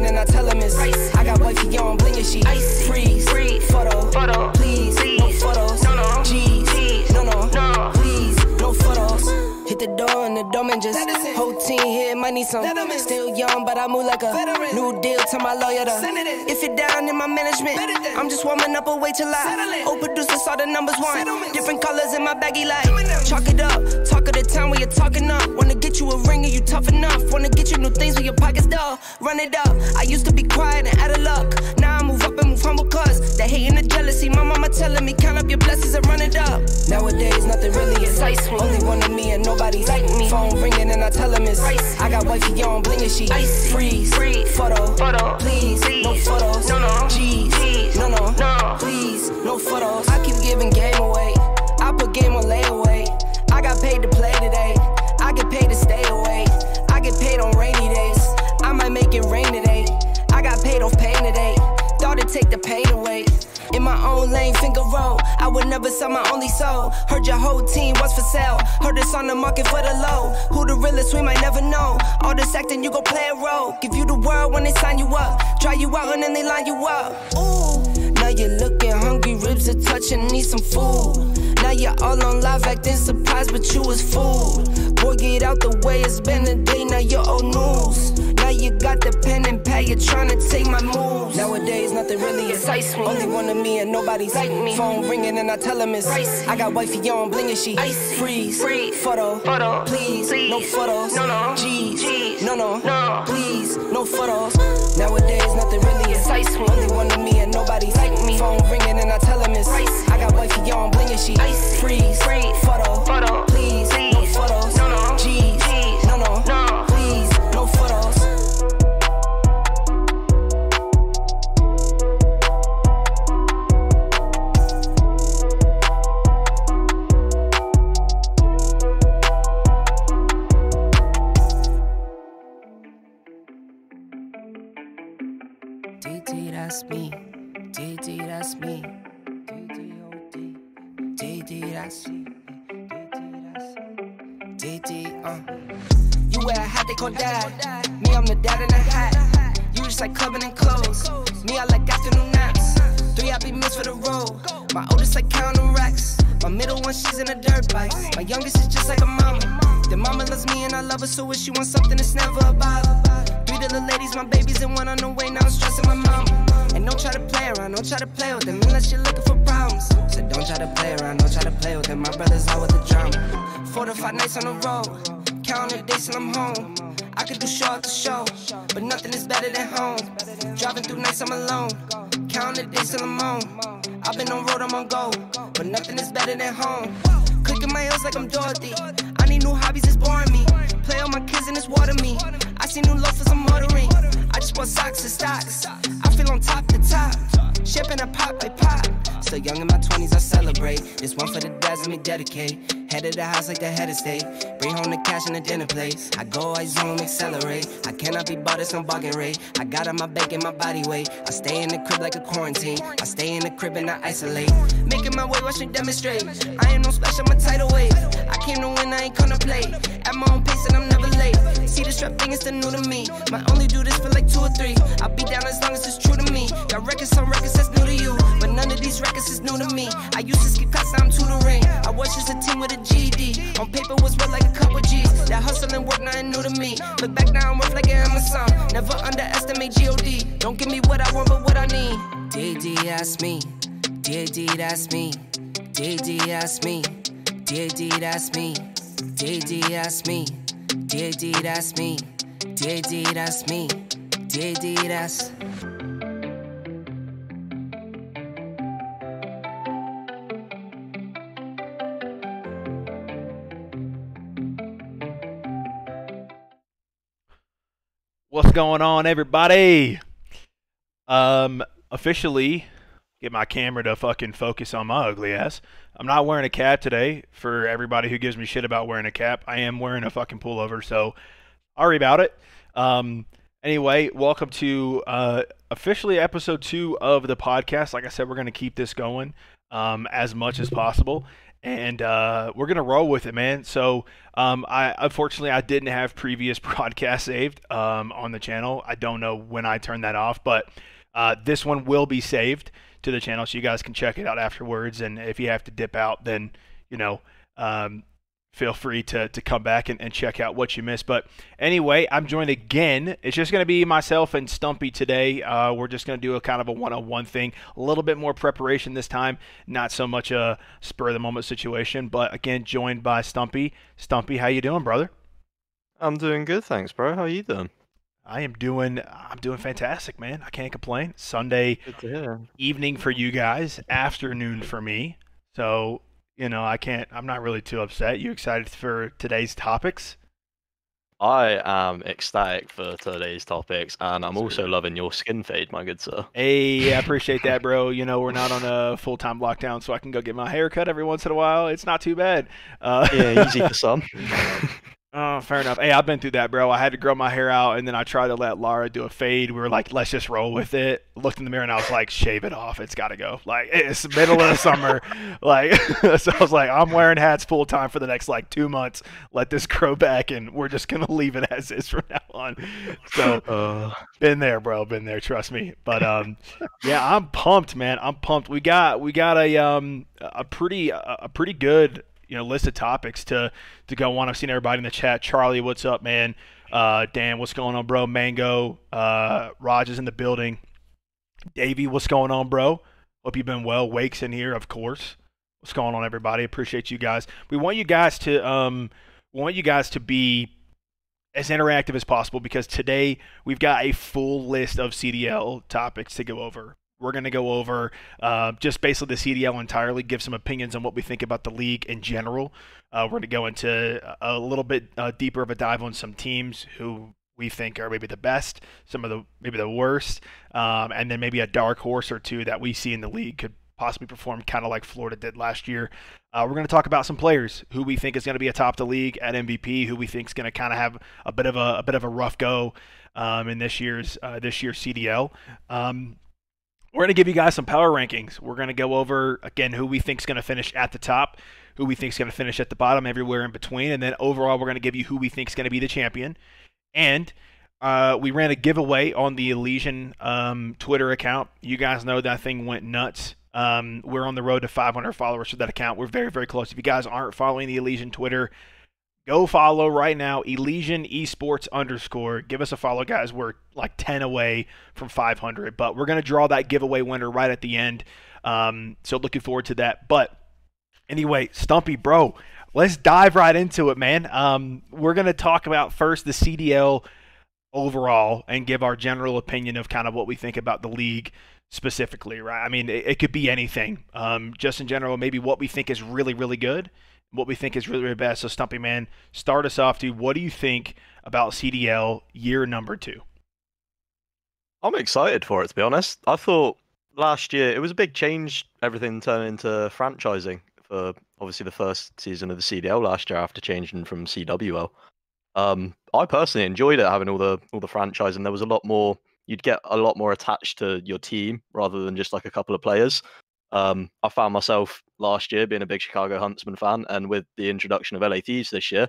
ringing and I tell him it's ice. I got wifey on bling and she ice. Freeze, photo, please, no photos. G's, no, please, no photos. Hit the door and the domain just whole team here might need some. Still young but I move like a new deal to my lawyer to. If it down in my management, I'm just warming up a way till I old producer saw the numbers one. Different colors in my baggy light. Chalk it up, talk of the town when you're talking up. Wanna get you a ring and you tough enough. Wanna get you new things when your pockets dull. Run it up, I used to be quiet and out of luck. Now I move up and move humble cause the hate and the jealousy. My mama telling me count up your blessings and run it up. Nowadays nothing really excites me. Only one of me and nobody like me. Phone ringing and I tell him it's ice. I got wifey on bling and she ice. Freeze, photo, please, no photos. G's, no, please, no photos. I keep giving game away. I put game on layaway. I got paid to play today. I get paid to stay away. I get paid on rainy days. I might make it rain today. I got paid off pain today. Thought it'd take the pain away. In my own lane, finger roll. I would never sell my only soul. Heard your whole team was for sale. Heard it's on the market for the low. Who the realest, we might never know. All this acting, you gon' play a role. Give you the world when they sign you up. Try you out and then they line you up. Ooh, now you're looking hungry, ribs are touching, need some food. Now you're all on live acting surprised, but you was fooled. Boy, get out the way, it's been a day, now you're old news. Now you got the pen and pad, you're trying to take my moves. Nowadays, nothing really excites me. Only one of me and nobody's like me. Phone ringing and I tell him it's ice. I got wifey on bling and she ice. Freeze, photo, please, no photos. G's, no, please, no photos. Nowadays, nothing really excites me. Only one of me and nobody's like me. Phone ringing and I tell him it's ice. I got wifey on bling and she ice. Freeze, photo, please, no photos. G's, no, please, no photos. DD, that's me. DD, that's me. DD, DD, that's me. DD, You wear a hat they call dad. Me, I'm the dad in a hat. You just like clubbing and clothes. Me, I like afternoon naps. 3 happy meals for the road. My oldest like counting racks. My middle one, she's in a dirt bike. My youngest is just like a mama. The mama loves me and I love her, so if she wants something, it's never a bother. 3 little ladies, my babies, and 1 on the way. Now I'm stressing my mama. And don't try to play around, don't try to play with them unless you're looking for problems. So don't try to play around, don't try to play with them. My brother's out with the drama. 4 to 5 nights on the road, counting the days till I'm home. I could do show after show, but nothing is better than home. Driving through nights I'm alone, counting the days till I'm home. I've been on road, I'm on go, but nothing is better than home. Clicking my heels like I'm Dorothy. I need new hobbies, it's boring me. Play all my kids and it's water me. I see new loafers, I'm ordering. I just bought socks and stocks. I feel on top to top. Shipping a pop, I pop. Still young in my 20s, I celebrate. This one for the dads, let me dedicate. Head of the house like the head of state. Bring home the cash and the dinner plate. I go, I zoom, accelerate. I cannot be bought at some bargain rate. I got on my back and my body weight. I stay in the crib like a quarantine. I stay in the crib and I isolate. Making my way, watch me demonstrate. I ain't no special, I'm a tidal wave. I came to win, I ain't gonna play. At my own pace and I'm never late. See the strap thing, it's the new to me. Might only do this for like 2 or 3. I'll be down as long as it's true to me. Got records on records that's new to you, but none of these records is new to me. I used to skip class, now I'm tutoring. I was just a team with a GED. On paper was worth like a couple G's. That hustle and work, nothing new to me. Look back now, I'm worth like an Amazon. Never underestimate G.O.D. Don't give me what I want, but what I need. D.D. that's me. D.D. that's me. D.D. that's me. D.D. that's me. D.D. that's me. D.D. that's me. D.D. that's me. D.D. that's. What's going on, everybody? Officially get my camera to fucking focus on my ugly ass. I'm not wearing a cap today. For everybody who gives me shit about wearing a cap, I am wearing a fucking pullover, so sorry about it. Anyway, welcome to officially episode 2 of the podcast. Like I said, we're going to keep this going as much as possible. and we're gonna roll with it, man. So, I unfortunately I didn't have previous broadcast saved on the channel. I don't know when I turned that off, but this one will be saved to the channel, so you guys can check it out afterwards. And if you have to dip out, then you know, um, feel free to come back and check out what you missed. But anyway, I'm joined again. It's just going to be myself and Stumpy today. We're just going to do a kind of a one-on-one thing, a little bit more preparation this time, not so much a spur-of-the-moment situation. But again, joined by Stumpy. Stumpy, how you doing, brother? I'm doing good, thanks, bro. How are you doing? I'm doing fantastic, man. I can't complain. Sunday Good to hear. evening for you guys, afternoon for me. So, I'm not really too upset. You excited for today's topics? I am ecstatic for today's topics, and I'm Sweet. also loving your skin fade, my good sir. Hey, I appreciate that, bro. We're not on a full-time lockdown, so I can go get my hair cut every once in a while. It's not too bad. Yeah, easy for some. Oh, fair enough. Hey, I've been through that, bro. I had to grow my hair out, and then I tried to let Lara do a fade. We were like, let's just roll with it. Looked in the mirror, and I was like, shave it off. It's got to go. Like, it's the middle of the summer. Like, so I was like, I'm wearing hats full time for the next, 2 months. Let this grow back, and we're just going to leave it as is from now on. So, been there, bro. Been there. Trust me. But, yeah, I'm pumped, man. I'm pumped. We got a pretty good list of topics to go on. I've seen everybody in the chat. Charlie, what's up, man? Dan, what's going on, bro? Mango, Raj is in the building. Davey, what's going on, bro? Hope you've been well. Wake's in here, of course. What's going on, everybody? Appreciate you guys. We want you guys to be as interactive as possible, because today we've got a full list of CDL topics to go over. We're going to go over just basically the CDL entirely, give some opinions on what we think about the league in general. We're going to go into a little bit deeper of a dive on some teams who we think are maybe the best, some of the maybe the worst, and then maybe a dark horse or two that we see in the league could possibly perform kind of like Florida did last year. We're going to talk about some players who we think is going to be atop the league at MVP, who we think is going to kind of have a bit of a rough go in this year's CDL. We're going to give you guys some power rankings. We're going to go over, again, who we think is going to finish at the top, who we think is going to finish at the bottom, everywhere in between. And then overall, we're going to give you who we think is going to be the champion. And we ran a giveaway on the Elysian Twitter account. You guys know that thing went nuts. We're on the road to 500 followers for that account. We're very, very close. If you guys aren't following the Elysian Twitter, go follow right now, Elysian Esports _. Give us a follow, guys. We're like 10 away from 500, but we're going to draw that giveaway winner right at the end. So looking forward to that. But anyway, Stumpy, bro, let's dive right into it, man. We're going to talk about first the CDL overall and give our general opinion of kind of what we think about the league specifically, right? I mean, it could be anything. Just in general, maybe what we think is really, really good, what we think is really, really bad. So, Stumpy, man, start us off, dude. What do you think about CDL year number 2? I'm excited for it, to be honest. I thought last year it was a big change, everything turning into franchising for obviously the first season of the CDL last year after changing from CWL. I personally enjoyed it, having all the franchise, and there was a lot more. You'd get a lot more attached to your team rather than just like a couple of players. I found myself last year being a big Chicago Huntsman fan, and with the introduction of LA Thieves this year,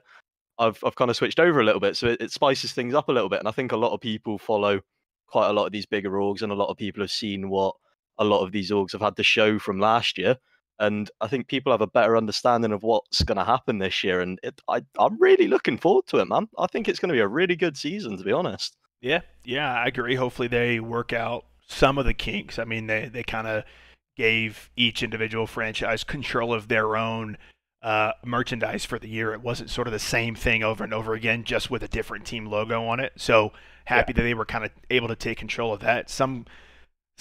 I've kind of switched over a little bit, so it spices things up a little bit. And I think a lot of people follow quite a lot of these bigger orgs, and a lot of people have seen what a lot of these orgs have had to show from last year. And I think people have a better understanding of what's going to happen this year, and I'm really looking forward to it, man. I think it's going to be a really good season, to be honest. Yeah, I agree. Hopefully they work out some of the kinks. I mean, they kind of gave each individual franchise control of their own merchandise for the year. It wasn't sort of the same thing over and over again, just with a different team logo on it. So happy that they were kind of able to take control of that. Some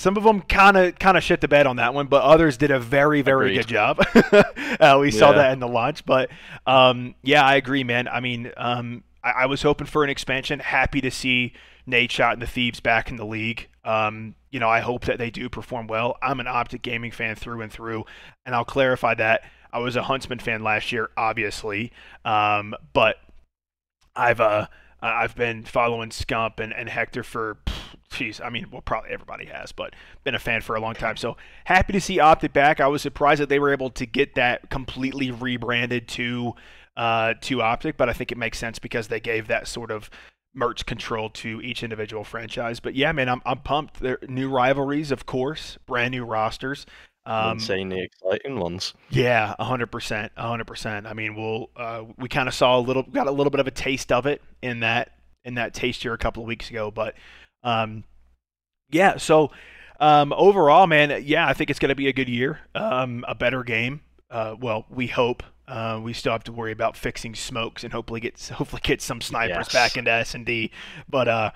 of them kind of shit the bed on that one, but others did a very, very good job. We saw that in the launch, but yeah, I agree, man. I mean, I was hoping for an expansion. Happy to see Nate Shot and the Thieves back in the league. I hope that they do perform well. I'm an Optic Gaming fan through and through, and I'll clarify that I was a Huntsman fan last year, obviously, but I've been following Scump and Hector for geez, I mean, well, probably everybody has, but been a fan for a long time. So happy to see Optic back. I was surprised that they were able to get that completely rebranded to Optic, but I think it makes sense because they gave that sort of merch control to each individual franchise. But yeah, man, I'm pumped. There new rivalries, of course, brand new rosters. Insanely exciting ones. Yeah, 100%, 100%. I mean, we kind of got a little bit of a taste of it in that taste here a couple of weeks ago, but yeah. So overall, man, yeah, I think it's going to be a good year, a better game. Well, we hope. We still have to worry about fixing smokes and hopefully get some snipers back into S&D, but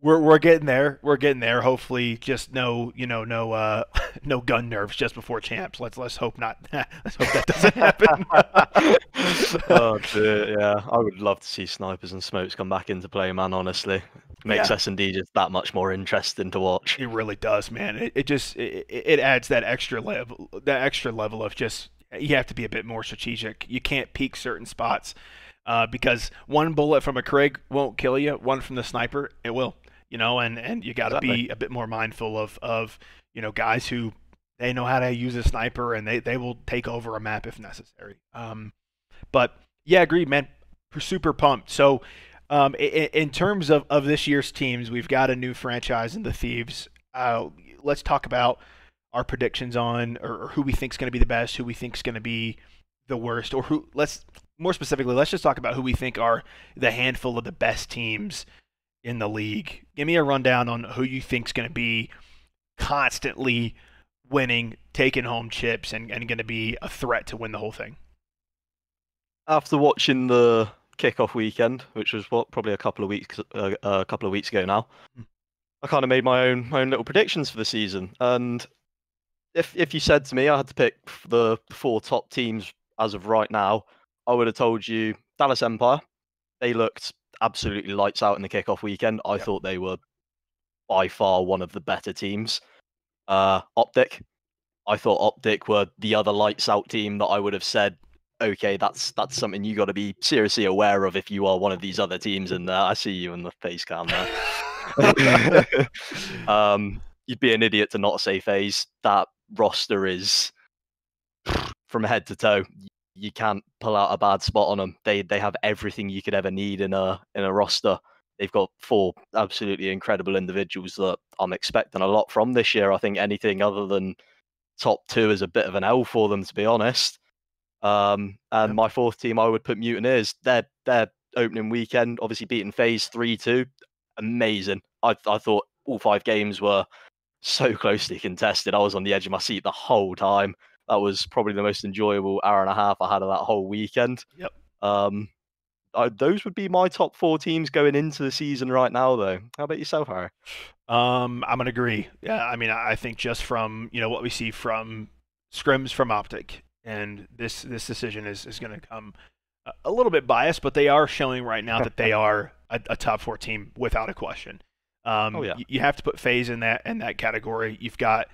we're getting there. We're getting there. Hopefully, just no gun nerfs just before champs. Let's hope not. Let's hope that doesn't happen. Oh dear, yeah. I would love to see snipers and smokes come back into play, man. Honestly, makes S&D just that much more interesting to watch. It really does, man. It adds that extra level of just you have to be a bit more strategic. You can't peek certain spots because one bullet from a Krig won't kill you. One from the sniper, it will. And you got to be a bit more mindful of guys who they know how to use a sniper and they will take over a map if necessary. But yeah, agreed, man. We're super pumped. So in terms of this year's teams, we've got a new franchise in the Thieves. Let's talk about our predictions on or who we think is going to be the best, who we think is going to be the worst, or let's just talk about who we think are the handful of the best teams in the league. Give me a rundown on who you think is going to be constantly winning, taking home chips, and going to be a threat to win the whole thing. After watching the kickoff weekend, which was probably a couple of weeks ago now, I kind of made my own little predictions for the season. And if you said to me I had to pick the 4 top teams as of right now, I would have told you Dallas Empire. They looked absolutely lights out in the kickoff weekend. I thought they were by far one of the better teams. Optic. I thought Optic were the other lights out team that I would have said, okay, that's something you got to be seriously aware of if you are one of these other teams. And I see you in the face cam there. You'd be an idiot to not say FaZe. That roster is from head to toe. You can't pull out a bad spot on them. They have everything you could ever need in a roster. They've got 4 absolutely incredible individuals that I'm expecting a lot from this year. I think anything other than top 2 is a bit of an L for them, to be honest. And my 4th team, I would put Mutineers. Their opening weekend, obviously beating FaZe 3-2, amazing. I thought all 5 games were so closely contested. I was on the edge of my seat the whole time. That was probably the most enjoyable hour and a half I had of that whole weekend. Yep. Those would be my top 4 teams going into the season right now, though. How about yourself, Harry? I'm gonna agree. Yeah, I mean, I think just from what we see from scrims from Optic, and this decision is going to come a little bit biased, but they are showing right now that they are a top 4 team without a question. You have to put FaZe in that category. You've got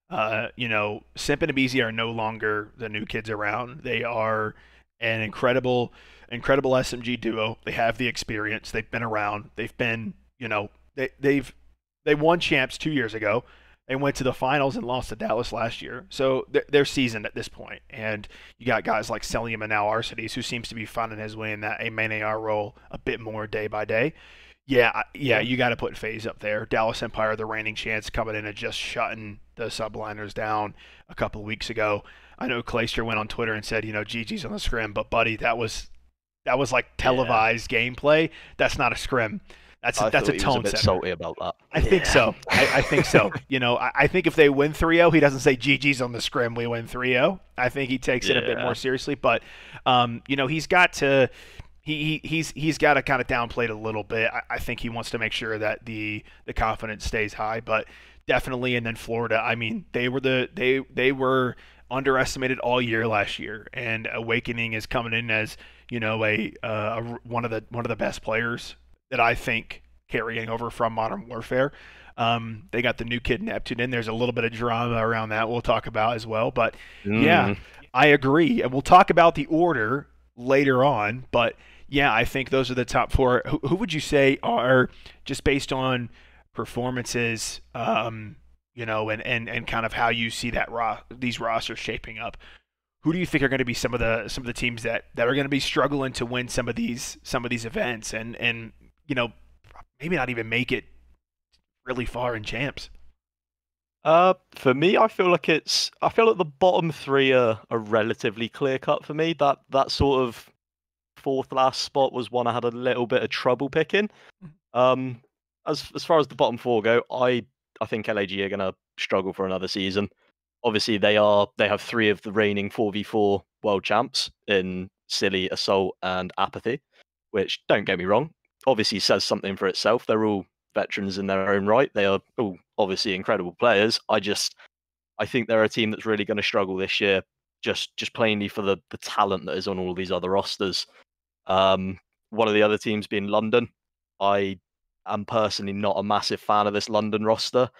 Simp and Abizi are no longer the new kids around. They are an incredible SMG duo. They have the experience. They've been around. They've been, they won champs 2 years ago. They went to the finals and lost to Dallas last year. So they're seasoned at this point. And you got guys like Celium and now Arcides, who seems to be finding his way in that a main AR role a bit more day by day. Yeah, you got to put FaZe up there. Dallas Empire, the reigning champs, coming in and just shutting the subliners down a couple of weeks ago. I know Clayster went on Twitter and said, GG's on the scrim, but buddy, that was like televised gameplay. That's not a scrim. That's a tone setter. He was a bit salty about that. I think so. I think so. I think if they win 3-0, he doesn't say GG's on the scrim, we win 3-0. I think he takes it a bit more seriously. But he's got to he's got to kind of downplay it a little bit. I think he wants to make sure that the confidence stays high. But definitely, and then Florida. I mean, they were underestimated all year last year, and Awakening is coming in as one of the best players that I think carrying over from Modern Warfare. They got the new kid Neptune in. There's a little bit of drama around that we'll talk about as well. But yeah, I agree. And we'll talk about the order later on. But yeah, I think those are the top 4. Who would you say are, just based on performances, and kind of how you see that these rosters shaping up. Who do you think are going to be some of the teams that are going to be struggling to win some of these events and maybe not even make it really far in champs? For me, I feel like the bottom three are relatively clear cut for me. That sort of fourth last spot was one I had a little bit of trouble picking. Um, as far as the bottom four go, I think LAG are going to struggle for another season. Obviously, they have three of the reigning 4v4 world champs in Silly, Assault, and Apathy, which, don't get me wrong, obviously says something for itself. They're all veterans in their own right. They are all obviously incredible players. I think they're a team that's really going to struggle this year, just plainly for the talent that is on all these other rosters. One of the other teams being London. I am personally not a massive fan of this London roster.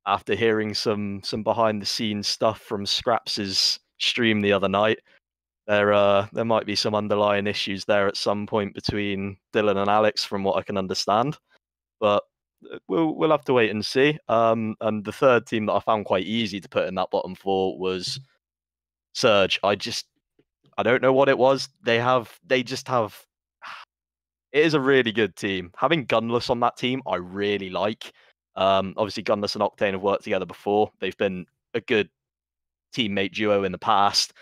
After hearing some behind the scenes stuff from Scraps' stream the other night, there might be some underlying issues there at some point between Dylan and Alex, from what I can understand. But we'll have to wait and see. And the third team that I found quite easy to put in that bottom four was Surge. I don't know what it was. They just have. It is a really good team. Having Gunless on that team, I really like. Obviously, Gunless and Octane have worked together before. They've been a good teammate duo in the past.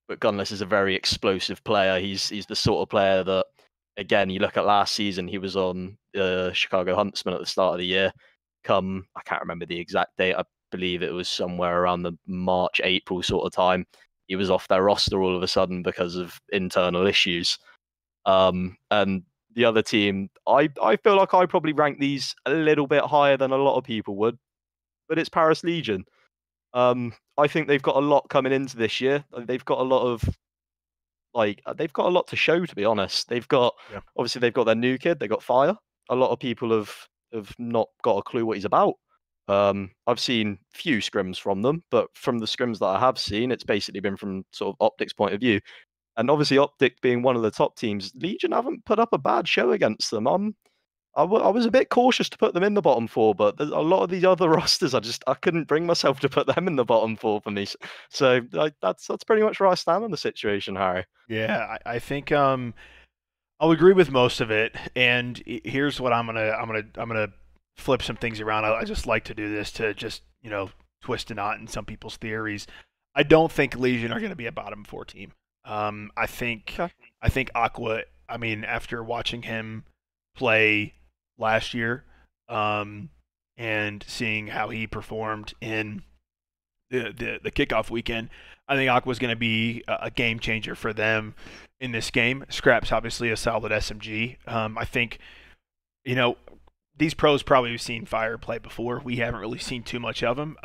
But Gunless is a very explosive player. He's the sort of player that, again, you look at last season, he was on the Chicago Huntsmen at the start of the year. I can't remember the exact date. I believe it was somewhere around the March, April sort of time. He was off their roster all of a sudden because of internal issues. And the other team, I feel like I probably rank these a little bit higher than a lot of people would, but it's Paris Legion. I think they've got a lot coming into this year. They've got a lot to show, to be honest. Obviously they've got their new kid, they got Fire. A lot of people have not got a clue what he's about. I've seen few scrims from them, but from the scrims that I have seen, it's basically been from sort of Optic's point of view. And obviously, Optic being one of the top teams, Legion haven't put up a bad show against them. I was a bit cautious to put them in the bottom four, but there's a lot of these other rosters, I couldn't bring myself to put them in the bottom four for me. So that's pretty much where I stand on the situation, Harry. Yeah, I think I'll agree with most of it. And here's what I'm gonna flip some things around. I just like to do this to just twist a knot in some people's theories. I don't think Legion are going to be a bottom four team. I think Aqua. I mean, after watching him play last year, and seeing how he performed in the kickoff weekend, I think Aqua's going to be a game changer for them in this game. Scrap's obviously a solid SMG. I think these pros probably have seen Fire play before. We haven't really seen too much of him.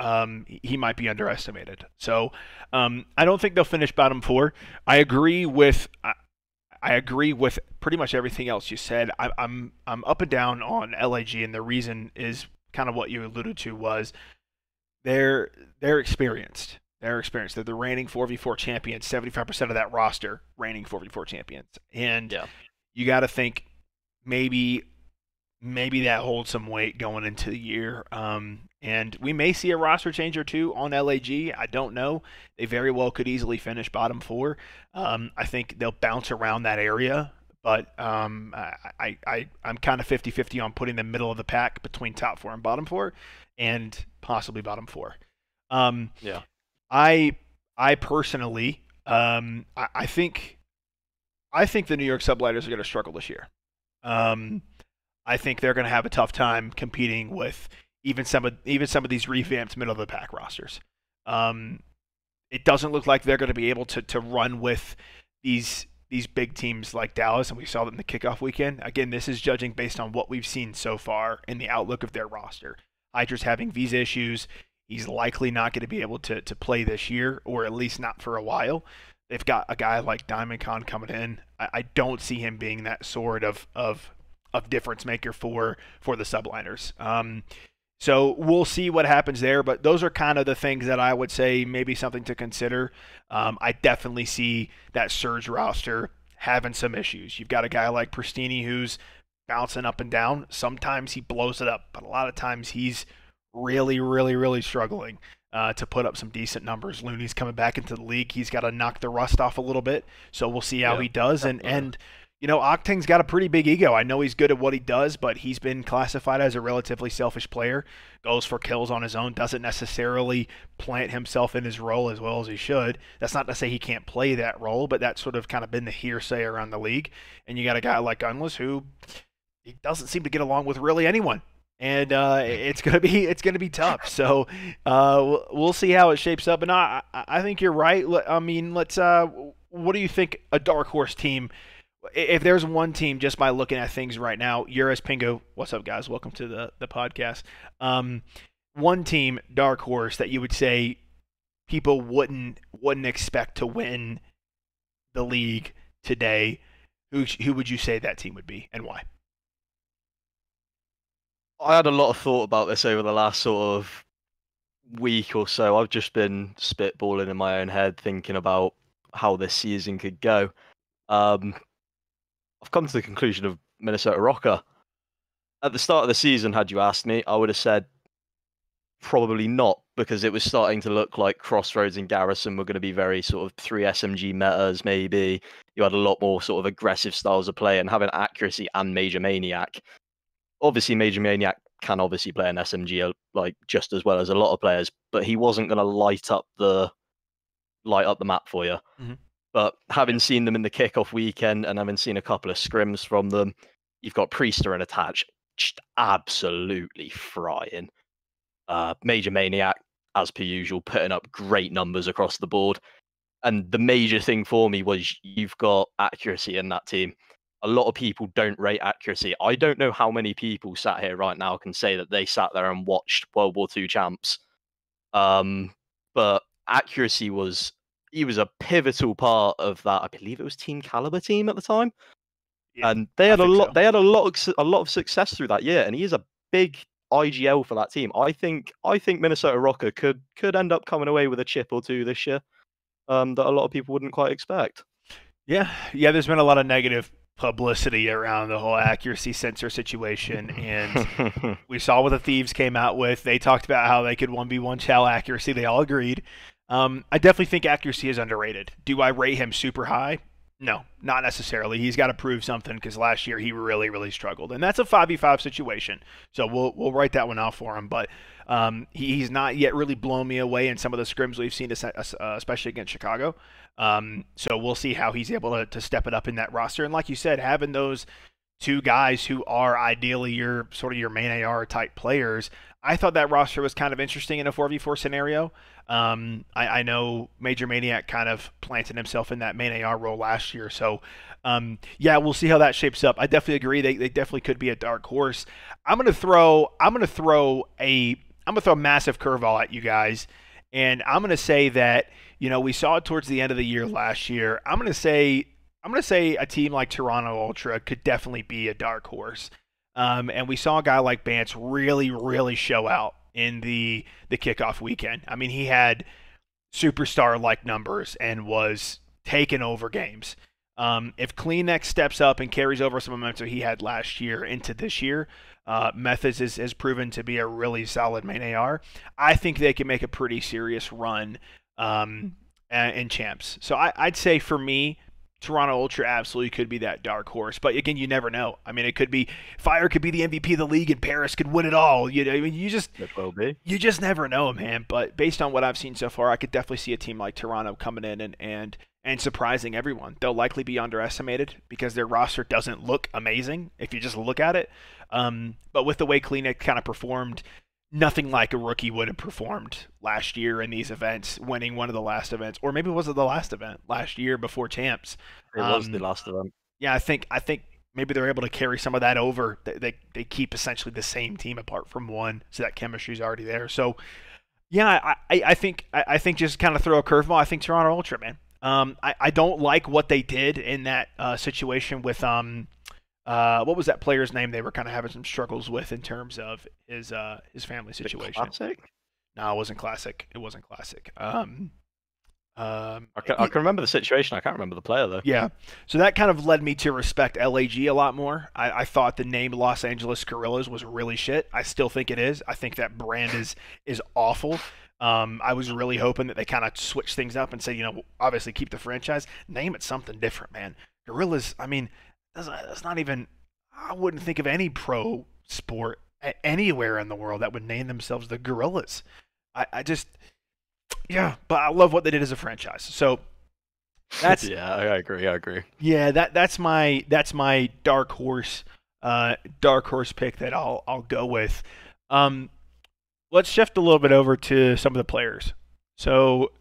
He might be underestimated. So I don't think they'll finish bottom four. I agree with pretty much everything else you said. I'm up and down on LAG, and the reason is kind of what you alluded to was they're experienced. They're experienced. They're the reigning 4v4 champions. 75% of that roster reigning 4v4 champions, and you got to think maybe that holds some weight going into the year. And we may see a roster change or two on LAG. I don't know. They very well could easily finish bottom four. I think they'll bounce around that area, but I'm kind of 50-50 on putting them middle of the pack between top four and bottom four, and possibly bottom four. I personally, I think the New York Sublighters are going to struggle this year. I think they're going to have a tough time competing with even some of these revamped middle of the pack rosters. It doesn't look like they're going to be able to run with these big teams like Dallas, and we saw that in the kickoff weekend. Again, this is judging based on what we've seen so far in the outlook of their roster. Hydra's having visa issues. He's likely not going to be able to play this year, or at least not for a while. They've got a guy like Diamond Khan coming in. I don't see him being that sort of difference maker for the subliners. So we'll see what happens there, but those are kind of the things that I would say maybe something to consider. I definitely see that Surge roster having some issues. You've got a guy like Pristini who's bouncing up and down. Sometimes he blows it up, but a lot of times he's really, really, really struggling to put up some decent numbers. Looney's coming back into the league. He's got to knock the rust off a little bit, so we'll see how he does. And you know, Octane's got a pretty big ego. I know he's good at what he does, but he's been classified as a relatively selfish player. Goes for kills on his own, doesn't necessarily plant himself in his role as well as he should. That's not to say he can't play that role, but that's sort of kind of been the hearsay around the league. And you got a guy like Gunless who he doesn't seem to get along with really anyone. And it's gonna be tough. So we'll see how it shapes up. And I think you're right. I mean, let's. What do you think a dark horse team? If there's one team, just by looking at things right now, Uris Pingo, what's up, guys? Welcome to the podcast. One team, dark horse, that you would say people wouldn't expect to win the league today. Who would you say that team would be, and why? I had a lot of thought about this over the last sort of week or so. I've just been spitballing in my own head, thinking about how this season could go. I've come to the conclusion of Minnesota Rocker. At the start of the season, had you asked me, I would have said probably not, because it was starting to look like Crossroads and Garrison were going to be very sort of 3 SMG metas, maybe. You had a lot more sort of aggressive styles of play, and having accuracy and Major Maniac. Obviously, Major Maniac can obviously play an SMG like just as well as a lot of players, but he wasn't going to light up the map for you. Mm-hmm. But having seen them in the kickoff weekend and having seen a couple of scrims from them, you've got Priester and Attach just absolutely frying. Major Maniac, as per usual, putting up great numbers across the board. And the major thing for me was you've got accuracy in that team. A lot of people don't rate accuracy. I don't know how many people sat here right now can say that they sat there and watched World War II champs. But accuracy he was a pivotal part of that. I believe it was Team Caliber team at the time. Yeah, and they had a lot. So. They had a lot of success through that year, and he is a big IGL for that team. I think Minnesota Rocker could end up coming away with a chip or two this year that a lot of people wouldn't quite expect. Yeah. There's been a lot of negative publicity around the whole accuracy sensor situation, and we saw what the Thieves came out with. They talked about how they could 1v1 Chow accuracy. They all agreed. I definitely think accuracy is underrated. Do I rate him super high? No, not necessarily. He's got to prove something, because last year he really, really struggled. And that's a 5v5 situation. So we'll write that one out for him. But he's not yet really blown me away in some of the scrims we've seen, especially against Chicago. So we'll see how he's able to step it up in that roster. And like you said, having those two guys who are ideally your main AR type players, I thought that roster was kind of interesting in a 4v4 scenario. I know Major Maniac kind of planted himself in that main AR role last year. So, yeah, we'll see how that shapes up. I definitely agree. They definitely could be a dark horse. I'm gonna throw a massive curveball at you guys, and I'm gonna say that, you know, we saw it towards the end of the year last year. I'm gonna say a team like Toronto Ultra could definitely be a dark horse. And we saw a guy like Bance really, really show out in the kickoff weekend. I mean, he had superstar-like numbers and was taking over games. If Kleenex steps up and carries over some momentum he had last year into this year, Methods has proven to be a really solid main AR. I think they can make a pretty serious run in champs. So I'd say for me, Toronto Ultra absolutely could be that dark horse, but again, you never know. I mean, it could be Fire could be the MVP of the league, and Paris could win it all. You know, I mean, you just never know, man. But based on what I've seen so far, I could definitely see a team like Toronto coming in and surprising everyone. They'll likely be underestimated because their roster doesn't look amazing if you just look at it. But with the way Kleenex kind of performed, nothing like a rookie would have performed last year in these events, winning one of the last events, or maybe was it the last event last year before champs? It was the last event. Yeah, I think maybe they're able to carry some of that over. They keep essentially the same team apart from one, so that chemistry's already there. So yeah, I think just kind of throw a curveball. I think Toronto Ultra, man. I don't like what they did in that situation with what was that player's name they were kind of having some struggles with in terms of his family situation? Classic? No, it wasn't Classic. I can remember the situation. I can't remember the player though. Yeah. So that kind of led me to respect LAG a lot more. I thought the name Los Angeles Guerrillas was really shit. I still think it is. I think that brand is awful. I was really hoping that they kind of switch things up and say, obviously keep the franchise, name it something different, man. Gorillas, I mean, that's not even, I wouldn't think of any pro sport anywhere in the world that would name themselves the Gorillas. I just, yeah, but I love what they did as a franchise. So that's yeah, I agree. Yeah, that's my dark horse pick that I'll go with. Let's shift a little bit over to some of the players. So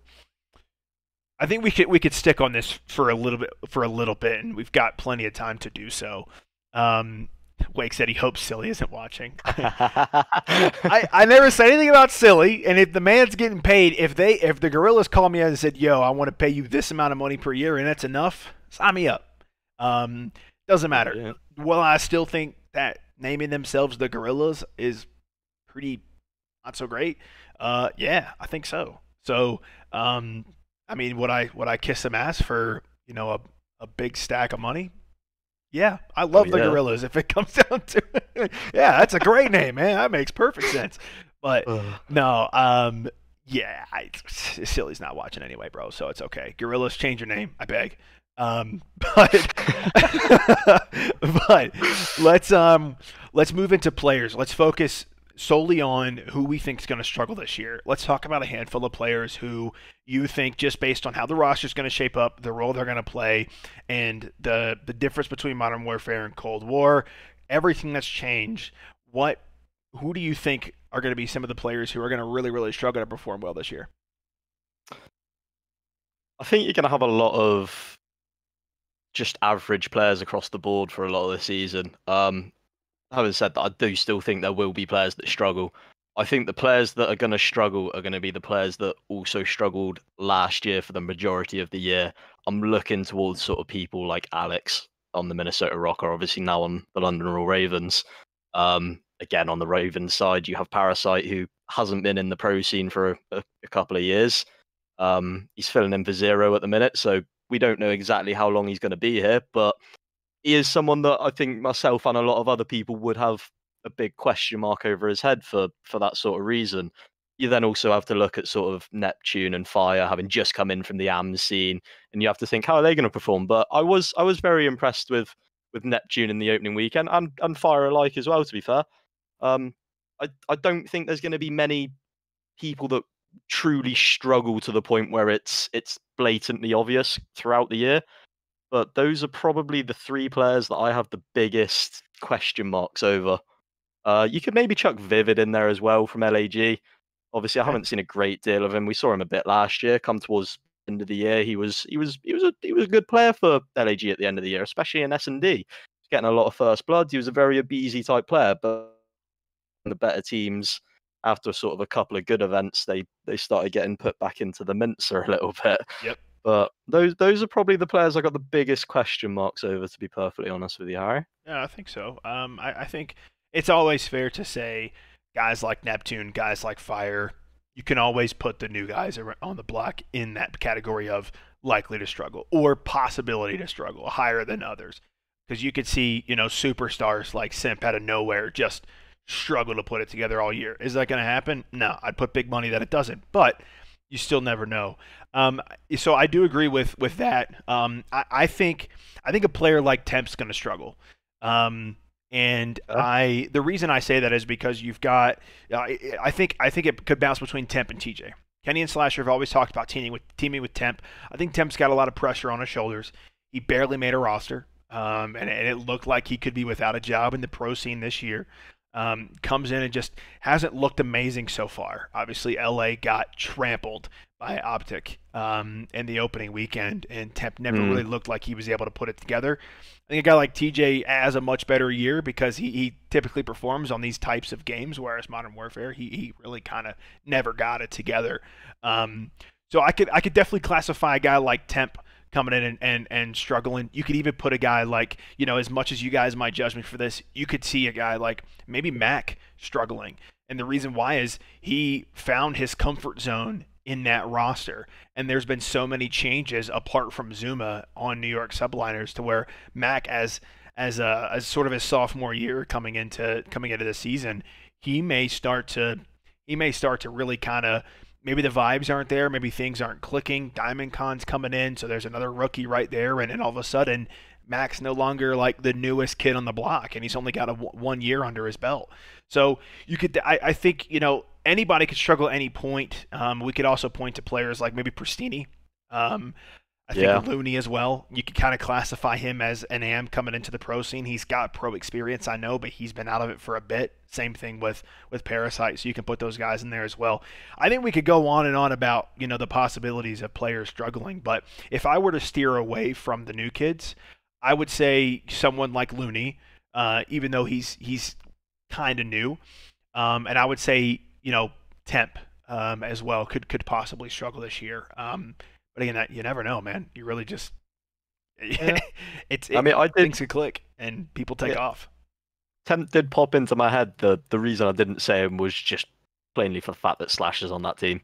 I think we could stick on this for a little bit, and we've got plenty of time to do so. Wake said he hopes Silly isn't watching. I never said anything about Silly, and if the man's getting paid, if the Gorillas called me and said, "Yo, I want to pay you this amount of money per year, and that's enough," sign me up. Doesn't matter. Yeah. Well, I still think that naming themselves the Gorillas is pretty not so great. Yeah, I think so. So, I mean, would I kiss some ass for a big stack of money? Yeah, I love the Gorillas if it comes down to it. Yeah, that's a great name, man. That makes perfect sense. But no, yeah, Silly's not watching anyway, bro, so it's okay. Gorillas, change your name, I beg. But let's move into players. Let's focus solely on who we think is going to struggle this year. Let's talk about a handful of players who you think, just based on how the roster is going to shape up, the role they're going to play, and the difference between Modern Warfare and Cold War, everything that's changed. Who do you think are going to be some of the players who are going to really, really struggle to perform well this year? I think you're going to have a lot of just average players across the board for a lot of the season. Having said that, I do still think there will be players that struggle. I think the players that are going to struggle are going to be the players that also struggled last year for the majority of the year. I'm looking towards sort of people like Alex on the Minnesota Rocker, obviously now on the London Royal Ravens. Again, on the Ravens side, you have Parasite, who hasn't been in the pro scene for a couple of years. He's filling in for Zero at the minute, so we don't know exactly how long he's going to be here, but he is someone that I think myself and a lot of other people would have a big question mark over his head for that sort of reason. You then also have to look at sort of Neptune and Fire having just come in from the AMS scene, and you have to think, how are they going to perform? But I was very impressed with Neptune in the opening weekend, and Fire alike as well, to be fair. I don't think there's going to be many people that truly struggle to the point where it's blatantly obvious throughout the year. But those are probably the three players that I have the biggest question marks over. You could maybe chuck Vivid in there as well from LAG. Obviously, I haven't seen a great deal of him. We saw him a bit last year. Come towards the end of the year, he was a good player for LAG at the end of the year, especially in S&D. He's getting a lot of first blood. He was a very Abeezy type player, but the better teams, after sort of a couple of good events, they started getting put back into the mincer a little bit. Yep. But those are probably the players I got the biggest question marks over, to be perfectly honest with you, Harry. Yeah, I think so. I think it's always fair to say guys like Neptune, guys like Fire, you can always put the new guys on the block in that category of likely to struggle or possibility to struggle higher than others. Because you could see, superstars like Simp out of nowhere just struggle to put it together all year. Is that going to happen? No, I'd put big money that it doesn't. But you still never know. So I do agree with that. I think a player like Temp's going to struggle. The reason I say that is because you've got I think it could bounce between Temp and TJ. Kenny and Slasher have always talked about teaming with Temp. I think Temp's got a lot of pressure on his shoulders. He barely made a roster, and it looked like he could be without a job in the pro scene this year. Comes in and just hasn't looked amazing so far. Obviously, LA got trampled by Optic in the opening weekend, and Temp never really looked like he was able to put it together. I think a guy like TJ has a much better year because he typically performs on these types of games, whereas Modern Warfare, he really kind of never got it together. So I could definitely classify a guy like Temp coming in and struggling. You could even put a guy like, as much as you guys might judge me for this, you could see a guy like maybe Mac struggling. And the reason why is he found his comfort zone in that roster. And there's been so many changes apart from Zuma on New York subliners to where Mac as sort of his sophomore year coming into the season, he may start to really kind of, maybe the vibes aren't there, maybe things aren't clicking. Diamond Con's coming in, so there's another rookie right there, and then all of a sudden Mac's no longer like the newest kid on the block, and he's only got 1 year under his belt. So I think, anybody could struggle at any point. We could also point to players like maybe Pristini. I think Looney as well. You could kind of classify him as an AM coming into the pro scene. He's got pro experience, I know, but he's been out of it for a bit. Same thing with Parasite, so you can put those guys in there as well. I think we could go on and on about, the possibilities of players struggling, but if I were to steer away from the new kids, I would say someone like Looney, even though he's kind of new, and I would say, Temp as well could possibly struggle this year. But again, you never know, man. You really just Yeah. I things could click and people take off. Temp did pop into my head. The reason I didn't say him was just plainly for the fact that Slash is on that team.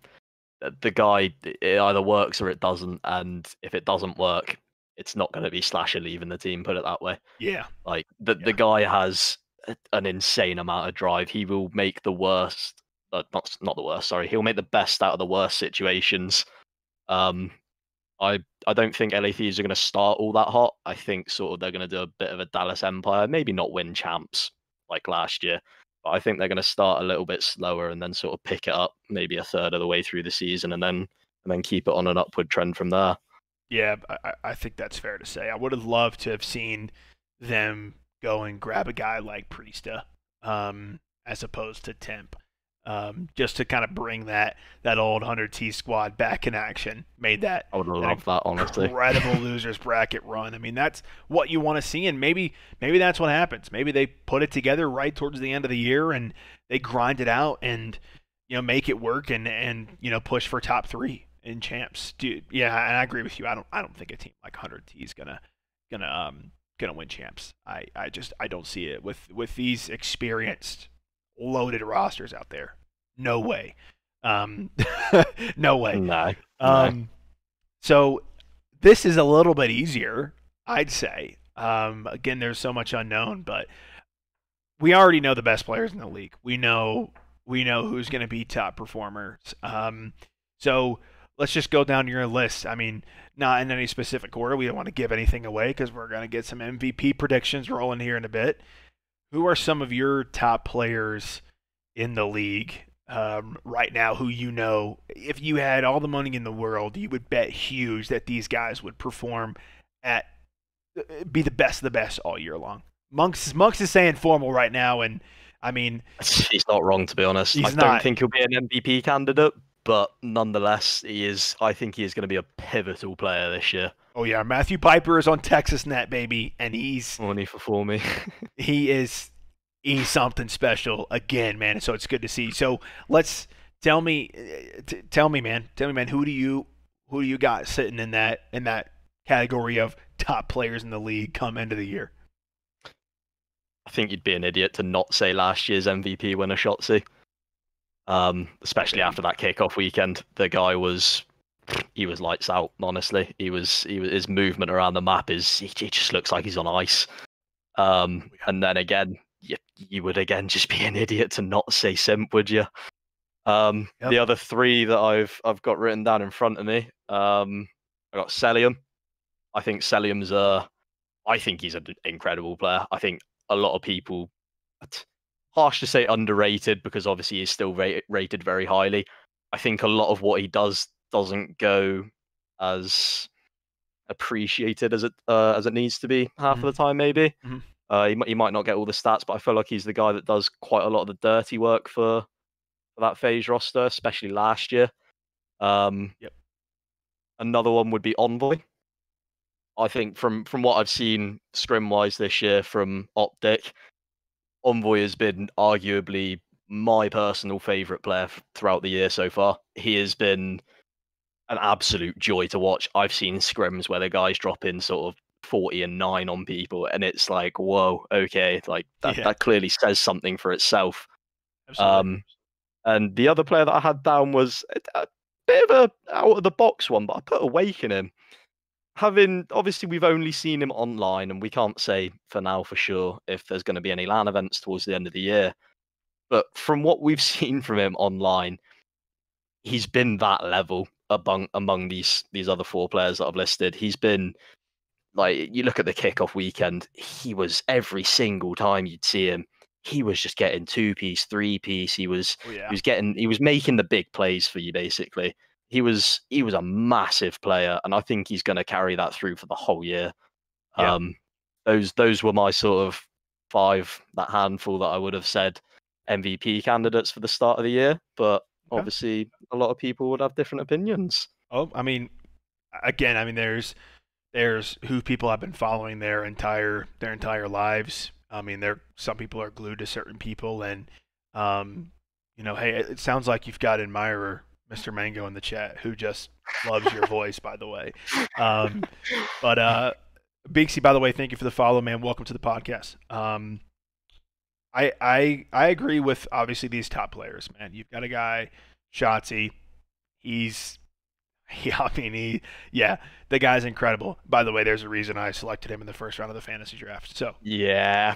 The guy, it either works or it doesn't, and if it doesn't work, it's not going to be Slasher leaving the team. Put it that way. Yeah. Like the guy has an insane amount of drive. He will make the worst, not the worst. Sorry, he'll make the best out of the worst situations. I don't think LA Thieves are going to start all that hot. I think sort of they're going to do a bit of a Dallas Empire, maybe not win champs like last year, but I think they're going to start a little bit slower and then sort of pick it up maybe a third of the way through the season and then keep it on an upward trend from there. Yeah, I think that's fair to say. I would have loved to have seen them go and grab a guy like Priesta, as opposed to Temp. Just to kind of bring that old 100T squad back in action. Made that I would love that, honestly. Incredible losers bracket run. I mean, that's what you want to see, and maybe that's what happens. Maybe they put it together right towards the end of the year and they grind it out and make it work and push for top 3 in champs. Dude, yeah, and I agree with you. I don't think a team like 100T is gonna win champs. I don't see it with these experienced loaded rosters out there. No way. No way. No. So this is a little bit easier, I'd say. Again, there's so much unknown, but we already know the best players in the league. We know who's going to be top performers. So let's just go down your list. I mean, not in any specific order. We don't want to give anything away because we're going to get some MVP predictions rolling here in a bit. Who are some of your top players in the league right now who if you had all the money in the world, you would bet huge that these guys would perform be the best of the best all year long? Monks is saying formal right now, and I mean... He's not wrong, to be honest. I don't think he'll be an MVP candidate, but nonetheless, I think he is going to be a pivotal player this year. Oh yeah, Matthew Piper is on Texas Net, baby, and he's money for me. he's something special again, man. So it's good to see. So let's tell me, man. Who do you got sitting in that category of top players in the league come end of the year? I think you'd be an idiot to not say last year's MVP winner, Shotzi. Especially after that kickoff weekend, the guy was lights out. Honestly, his movement around the map he just looks like he's on ice. And then again, you would again just be an idiot to not say Simp, would you? The other 3 that I've got written down in front of me, I got Celium. I think Celium's I think he's an incredible player. I think a lot of people, harsh to say underrated because obviously he's still rated very highly. I think a lot of what he does doesn't go as appreciated as it needs to be half of the time, maybe. He might not get all the stats, but I feel like he's the guy that does quite a lot of the dirty work for that phase roster, especially last year. Another one would be Envoy. I think from what I've seen scrim-wise this year from Optic, Envoy has been arguably my personal favourite player throughout the year so far. He has been an absolute joy to watch. I've seen scrims where the guys drop in sort of 40 and 9 on people, and it's like, whoa, okay, like that clearly says something for itself. Absolutely. And the other player that I had down was a bit of a out of the box one, but I put Awake in him. Obviously we've only seen him online, and we can't say for now for sure if there's going to be any LAN events towards the end of the year. But from what we've seen from him online, he's been that level among these other 4 players that I've listed. He's been like, you look at the kickoff weekend, he was every single time you'd see him, he was just getting 2-piece, 3-piece. He was making the big plays for you basically. He was a massive player, and I think he's going to carry that through for the whole year. Yeah. Those were my sort of 5, that handful that I would have said MVP candidates for the start of the year, but obviously a lot of people would have different opinions. Oh, I mean, again, there's who people have been following their entire lives. I mean, some people are glued to certain people, and hey, it sounds like you've got an admirer, Mr. Mango, in the chat, who just loves your voice, by the way. But Beaksy, by the way, thank you for the follow, man. Welcome to the podcast. I agree with obviously these top players, man. You've got a guy, Shotzi. The guy's incredible. By the way, there's a reason I selected him in the first round of the fantasy draft. So yeah,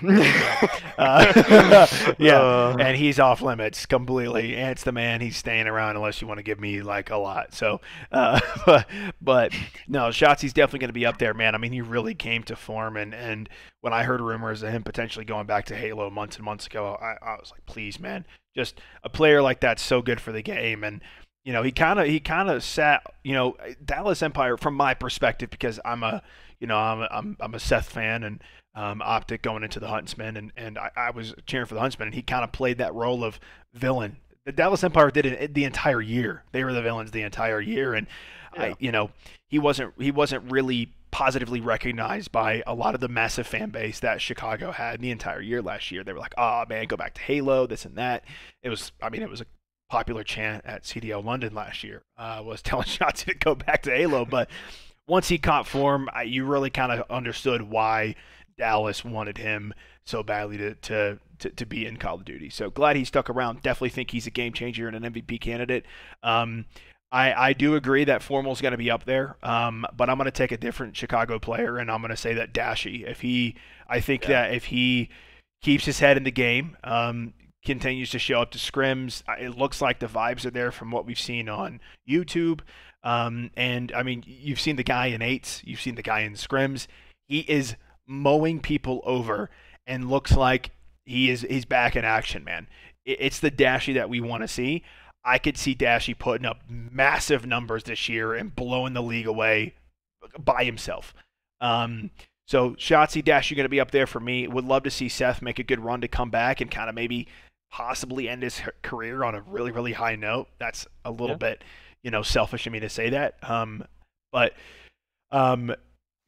and he's off limits completely. And it's the man. He's staying around unless you want to give me like a lot. So, but no, Shotzi's definitely going to be up there, man. I mean, he really came to form, and when I heard rumors of him potentially going back to Halo months and months ago, I was like, please, man, just a player like that's so good for the game. And he kind of sat, Dallas Empire from my perspective, because I'm a Seth fan, and Optic going into the Huntsman, and I was cheering for the Huntsman, and he kind of played that role of villain. The Dallas Empire did it the entire year. They were the villains the entire year, and he wasn't really positively recognized by a lot of the massive fan base that Chicago had the entire year last year. They were like, oh man, go back to Halo, this and that. It was a popular chant at CDL London last year, was telling Shotzi to go back to Halo. But once he caught form, you really kind of understood why Dallas wanted him so badly to be in Call of Duty. So glad he stuck around. Definitely think he's a game changer and an MVP candidate. I do agree that Formal's going to be up there, but I'm going to take a different Chicago player, and I'm going to say that Dashy. That if he keeps his head in the game, continues to show up to scrims, it looks like the vibes are there from what we've seen on YouTube. And I mean, you've seen the guy in 8s, you've seen the guy in scrims. He is mowing people over, and looks like he's back in action, man. It's the Dashy that we want to see. I could see Dashy putting up massive numbers this year and blowing the league away by himself. So Shotzi, Dashy going to be up there for me. Would love to see Seth make a good run to come back and kind of maybe possibly end his career on a really, really high note. That's a little bit, selfish of me to say that.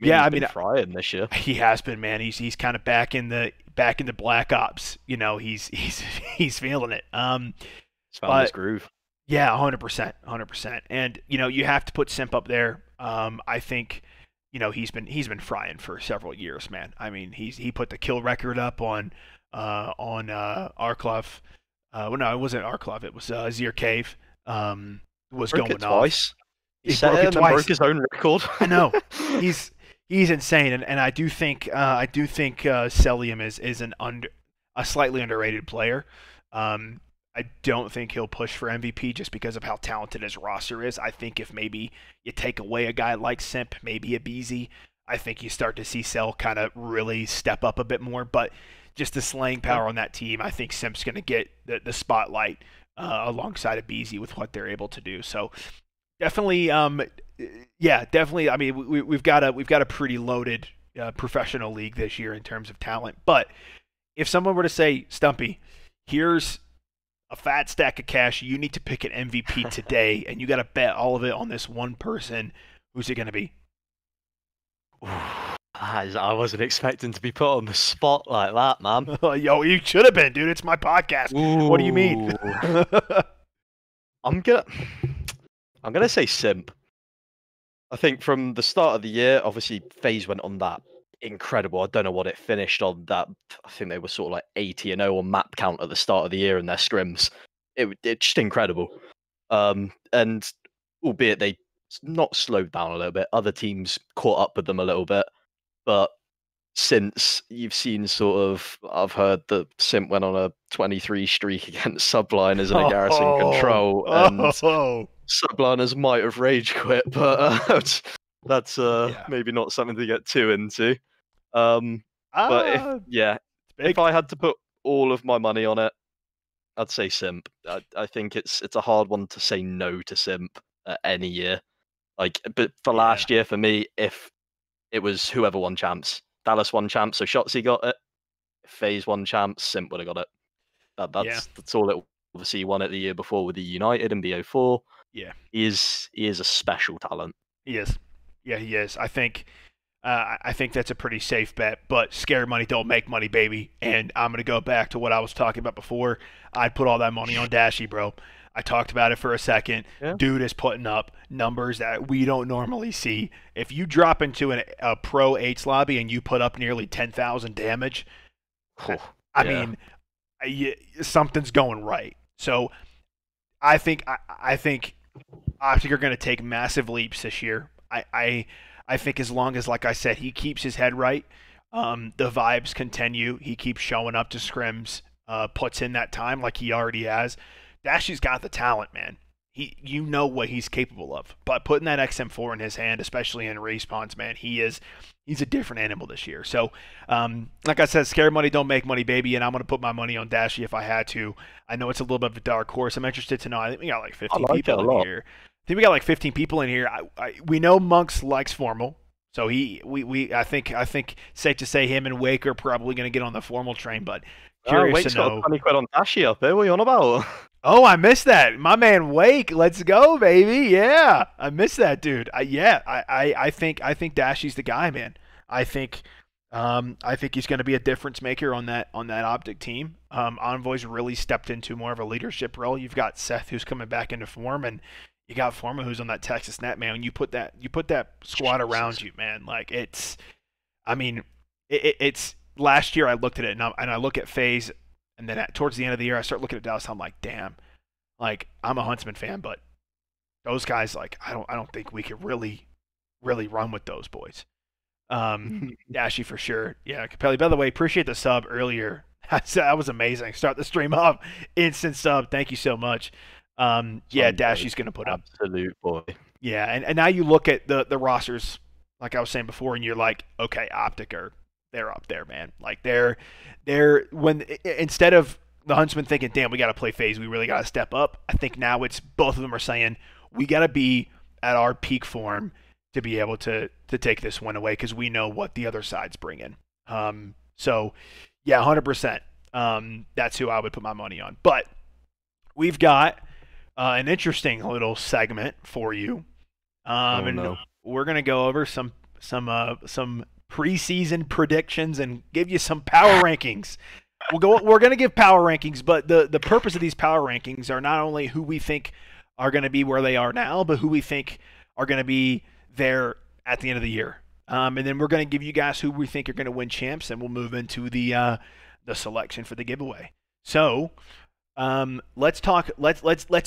He's been frying this year. He has been, man. He's kind of back in the Black Ops. He's feeling it. He's found his groove. Yeah, 100%. And you have to put Simp up there. I think he's been frying for several years, man. I mean, he put the kill record up on Arklov. Well, no, it wasn't Arklov. It was Azir Cave. Was broke going it twice. off. He set it and broke his own record. I know. He's insane, and I do think Celium is a slightly underrated player. I don't think he'll push for MVP just because of how talented his roster is. I think if maybe you take away a guy like Simp, maybe a Beezy, I think you start to see Cell kind of really step up a bit more. But just the slaying power on that team, I think Simp's going to get the spotlight alongside of Beezy with what they're able to do. So definitely, definitely. I mean, we've got a pretty loaded professional league this year in terms of talent. But if someone were to say, Stumpy, here's a fat stack of cash, you need to pick an MVP today, and you got to bet all of it on this one person, who's it going to be? I wasn't expecting to be put on the spot like that, man. Yo, you should have been, dude. It's my podcast. Ooh. What do you mean? I'm gonna say Simp. I think from the start of the year, obviously FaZe went on that incredible. I don't know what it finished on. That I think they were sort of like 80-0 on map count at the start of the year in their scrims. It's just incredible. And albeit they not slowed down a little bit. Other teams caught up with them a little bit, but since you've seen I've heard that Simp went on a 23 streak against subliners in a Garrison control, and subliners might have rage quit, but that's maybe not something to get too into. But if I had to put all of my money on it, I'd say Simp. I think it's a hard one to say no to Simp any year. But for last year, for me, if it was whoever won champs, Dallas won champs, so Shotzi got it. If FaZe won champs, Simp would have got it. That's all it. Obviously, he won it the year before with the United and BO4. Yeah, he is a special talent. He is. Yeah, he is. I think that's a pretty safe bet, but scary money don't make money, baby. And I'm going to go back to what I was talking about before. I'd put all that money on Dashy, bro. I talked about it for a second. Yeah. Dude is putting up numbers that we don't normally see. If you drop into a pro 8's lobby and you put up nearly 10,000 damage, I mean, something's going right. So I think Optic are going to take massive leaps this year. I think as long as, like I said, he keeps his head right, the vibes continue. He keeps showing up to scrims, puts in that time like he already has. Dashy's got the talent, man. You know what he's capable of. But putting that XM4 in his hand, especially in respawns, man, he's a different animal this year. So, like I said, scary money don't make money, baby, and I'm going to put my money on Dashy if I had to. I know it's a little bit of a dark horse. I'm interested to know. I think we got like 15 people in here. I think we got like 15 people in here. We know Monks likes formal, so I think safe to say him and Wake are probably going to get on the formal train. But curious Wake's to know. Got 20 quid on Dashy up there. What are you on about? Oh, I missed that. My man Wake, let's go, baby. Yeah, I missed that, dude. I think Dashy's the guy, man. I think he's going to be a difference maker on that Optic team. Envoy's really stepped into more of a leadership role. You've got Seth who's coming back into form, and you got Forma who's on that Texas net, man. When you put that squad around you, man, like it's last year I looked at it and I look at FaZe, and then towards the end of the year I start looking at Dallas. I'm like, damn, like I'm a Huntsman fan, but those guys, like I don't think we could really run with those boys. Dashy for sure. Yeah, Capelli. By the way, appreciate the sub earlier. That was amazing. Start the stream off, instant sub. Thank you so much. Dashy's gonna put up. Absolute boy. Yeah, and now you look at the rosters, like I was saying before, and you're like, okay, Optic they're up there, man. Like they're when instead of the Huntsman thinking, damn, we got to play FaZe, we really got to step up. I think now it's both of them are saying we got to be at our peak form to be able to take this one away because we know what the other side's bringing. So yeah, 100%. That's who I would put my money on. But we've got an interesting little segment for you. We're gonna go over some preseason predictions and give you some power rankings. We're gonna give power rankings, but the purpose of these power rankings are not only who we think are gonna be where they are now, but who we think are gonna be there at the end of the year. And then we're gonna give you guys who we think are gonna win champs, and we'll move into the selection for the giveaway. So let's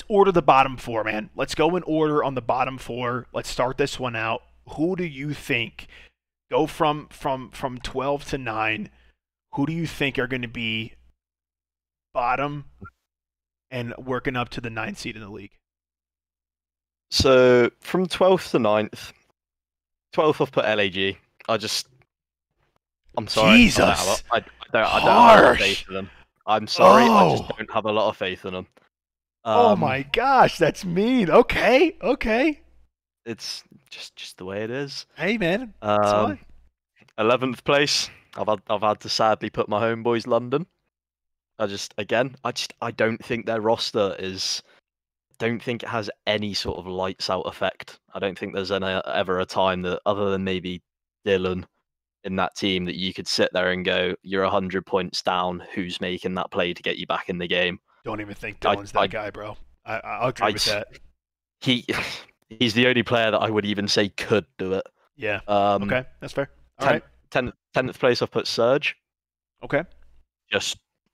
order the bottom four, man. Let's go in order on the bottom four. Let's start this one out. Who do you think go from 12 to 9? Who do you think are going to be bottom and working up to the 9th seed in the league? So from 12th to 9th, 12th I've put LAG. I'm sorry. Jesus. I don't have a lot of faith in them. I'm sorry, I just don't have a lot of faith in them. Oh my gosh, that's mean. Okay. It's just the way it is. Hey man. 11th place. I've had to sadly put my homeboys London. I don't think their roster is. Don't think it has any sort of lights out effect. I don't think there's ever a time that, other than maybe Dylan in that team, that you could sit there and go, you're 100 points down. Who's making that play to get you back in the game? Don't even think Dylan's that guy, bro. I'll agree with that. He's the only player that I would even say could do it. Yeah. Okay, that's fair. All right. 10th place, I've put Surge. Okay.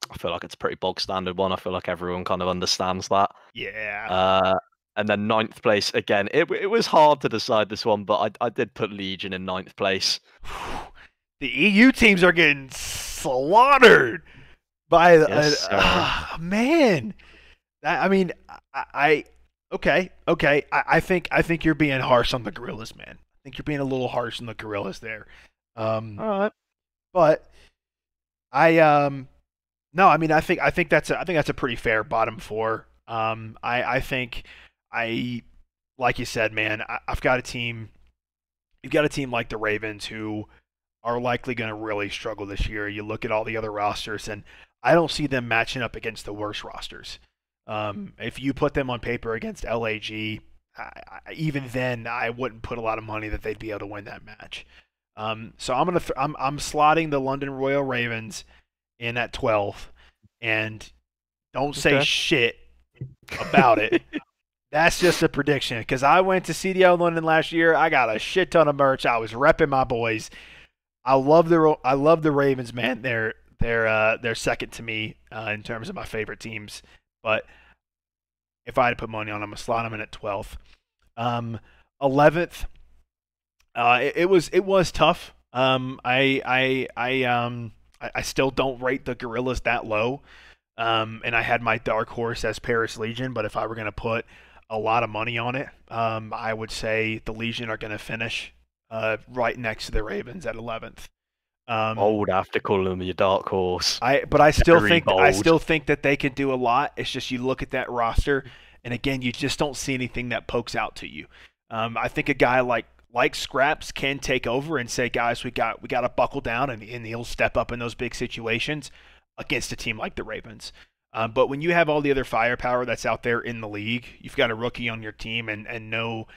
I feel like it's a pretty bog standard one. I feel like everyone kind of understands that. Yeah. And then ninth place again. It was hard to decide this one, but I did put Legion in ninth place. The EU teams are getting slaughtered by the Yes, man. Okay. I think you're being harsh on the Gorillas, man. I think you're being a little harsh on the Gorillas there. All right. But no, I mean I think that's a pretty fair bottom four. I think like you said, man, I've got a team. You've got a team like the Ravens who are likely going to really struggle this year. You look at all the other rosters, and I don't see them matching up against the worst rosters. If you put them on paper against LAG, even then, I wouldn't put a lot of money that they'd be able to win that match. So I'm slotting the London Royal Ravens in at 12th, and don't say shit about it. That's just a prediction because I went to CDL London last year. I got a shit ton of merch. I was repping my boys. I love the Ravens, man. They're second to me in terms of my favorite teams. But if I had to put money on them, I'm gonna slot them in at 12th. 11th. It was tough. I still don't rate the Gorillas that low. And I had my dark horse as Paris Legion, but if I were gonna put a lot of money on it, I would say the Legion are gonna finish right next to the Ravens at 11th. Bold after calling them your dark horse. I still think that they can do a lot. It's just you look at that roster, and again, you just don't see anything that pokes out to you. I think a guy like Scraps can take over and say, guys, we got to buckle down, and he'll step up in those big situations against a team like the Ravens. But when you have all the other firepower that's out there in the league, you've got a rookie on your team and no,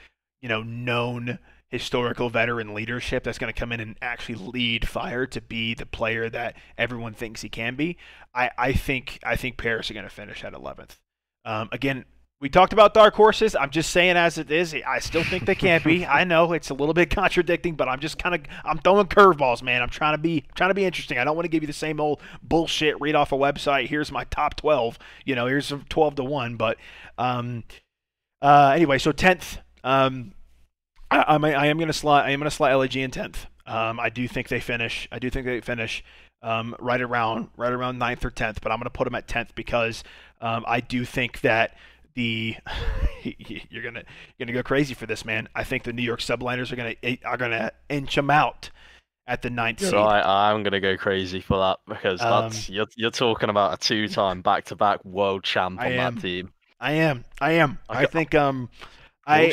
known historical veteran leadership that's going to come in and actually lead Fire to be the player that everyone thinks he can be. I think Paris are going to finish at 11th. Again, we talked about dark horses. I'm just saying as it is. I still think they can be. I know it's a little bit contradicting, but I'm throwing curveballs, man. I'm trying to be interesting. I don't want to give you the same old bullshit. Read off a website. Here's my top 12. Here's some 12 to 1. But anyway, so 10th. I am going to slot LAG in 10th. I do think they finish. Right around 9th or 10th, but I'm going to put them at 10th because I do think that you're gonna go crazy for this, man. I think the New York Subliners are gonna inch them out at the 9th seed. I'm gonna go crazy for that because that's you're talking about a 2-time back-to-back world champ on that team. I am. Okay. I think We'll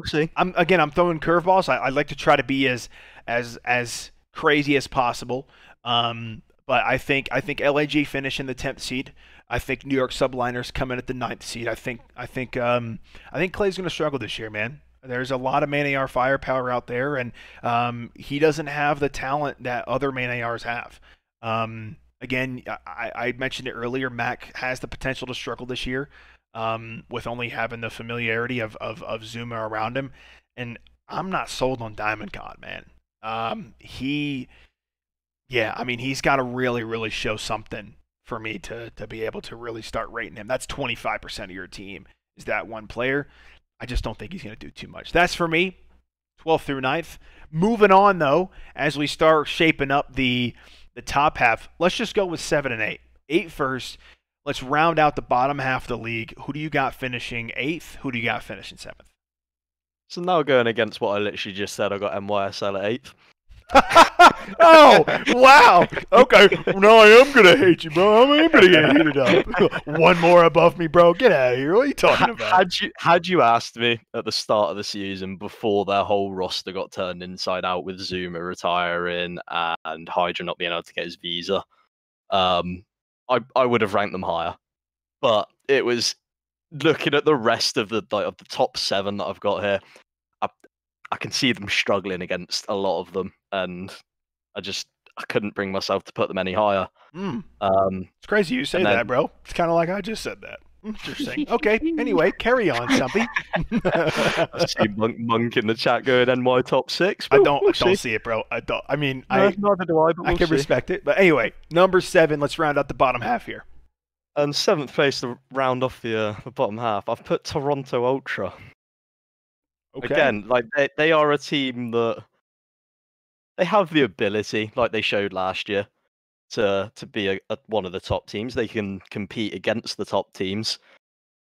see. I'm throwing curveballs. I like to try to be as crazy as possible. But I think LAG finish in the 10th seed. I think New York Subliners come in at the 9th seed. I think Clay's going to struggle this year, man. There's a lot of main AR firepower out there, and he doesn't have the talent that other main ARs have. Again, I mentioned it earlier. Mac has the potential to struggle this year with only having the familiarity of Zuma around him, and I'm not sold on Diamond God, man. He's got to really, really show something for me to be able to really start rating him. That's 25% of your team is that one player. I just don't think he's going to do too much. That's for me, 12th through 9th. Moving on, though, as we start shaping up the top half, let's just go with 7 and 8. 8 first. Let's round out the bottom half of the league. Who do you got finishing 8th? Who do you got finishing 7th? So now going against what I literally just said, I got NYSL at 8th. Oh, wow. Okay. No, I am going to hate you, bro. I am going to get heated up. One more above me, bro. Get out of here. What are you talking about? Had you asked me at the start of the season before their whole roster got turned inside out with Zuma retiring and Hydra not being able to get his visa, I would have ranked them higher. But it was looking at the rest of the top 7 that I've got here, I can see them struggling against a lot of them, and I couldn't bring myself to put them any higher. It's crazy you say that, bro. It's kind of like I just said that. Interesting. Okay. Anyway, carry on, Stumpy. I see Monk in the chat going NY top 6. I don't see it, bro. Neither do I. But I can respect it. But anyway, number 7. Let's round out the bottom half here. And seventh place to round off the bottom half, I've put Toronto Ultra. Okay. Again, like they are a team that they have the ability, like they showed last year, to be one of the top teams. They can compete against the top teams.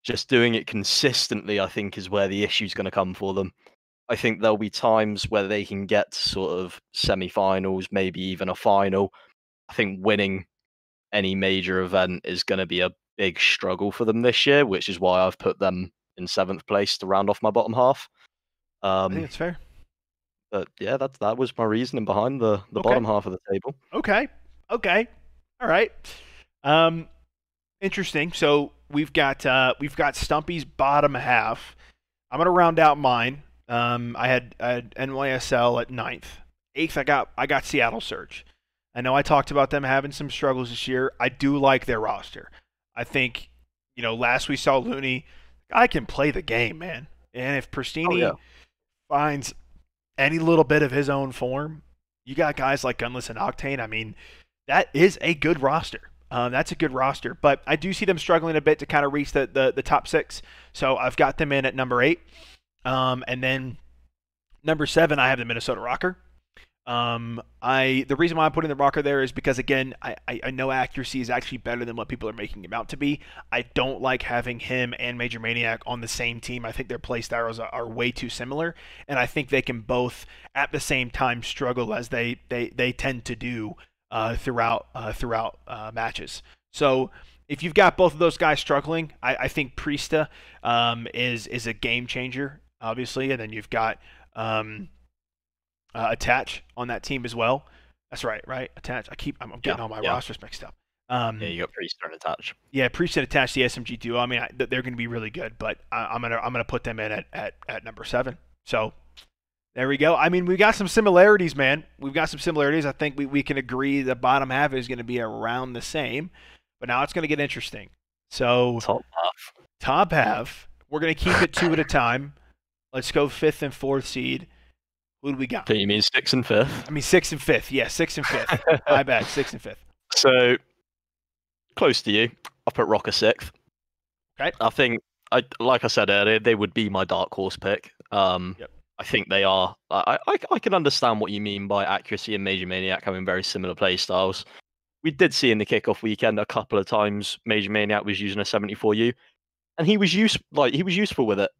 Just doing it consistently, I think, is where the issue's going to come for them. I think there'll be times where they can get to sort of semi-finals, maybe even a final. I think winning any major event is going to be a big struggle for them this year, which is why I've put them in seventh place to round off my bottom half. I think it's fair. But yeah, that was my reasoning behind the bottom half of the table. Okay. All right. Interesting. So we've got Stumpy's bottom half. I'm gonna round out mine. I had NYSL at 9th. 8th, I got Seattle Surge. I know I talked about them having some struggles this year. I do like their roster. I think, last we saw Looney, I can play the game, man. And if Pristini finds any little bit of his own form, you got guys like Gunless and Octane. I mean, that is a good roster. That's a good roster. But I do see them struggling a bit to kind of reach the top 6. So I've got them in at number 8. And then number 7, I have the Minnesota Rocker. The reason why I'm putting the Rocker there is because, again, I know accuracy is actually better than what people are making him out to be. I don't like having him and Major Maniac on the same team. I think their play styles are way too similar, and I think they can both at the same time struggle as they tend to do throughout matches. So if you've got both of those guys struggling, I think Priesta is a game changer, obviously, and then you've got Attach on that team as well. That's right? Attach. I'm getting all my rosters mixed up. You got Priest and Attach. Yeah, Priest and Attach, the SMG duo. I mean, they're going to be really good, but I'm gonna put them in at number 7. So there we go. I mean, we got some similarities, man. We've got some similarities. I think we can agree the bottom half is going to be around the same, but now it's going to get interesting. So top half. We're going to keep it 2 at a time. Let's go 5th and 4th seed. Who do we got? So you mean 6th and 5th? I mean 6th and 5th. Yeah, 6th and 5th. My bad, 6th and 5th. So close to you. I put Rocker 6th. Okay. I think, like I said earlier, they would be my dark horse pick. Yep. I think they are. I can understand what you mean by accuracy and Major Maniac having very similar play styles. We did see in the kickoff weekend a couple of times Major Maniac was using a 74U, and he was useful with it.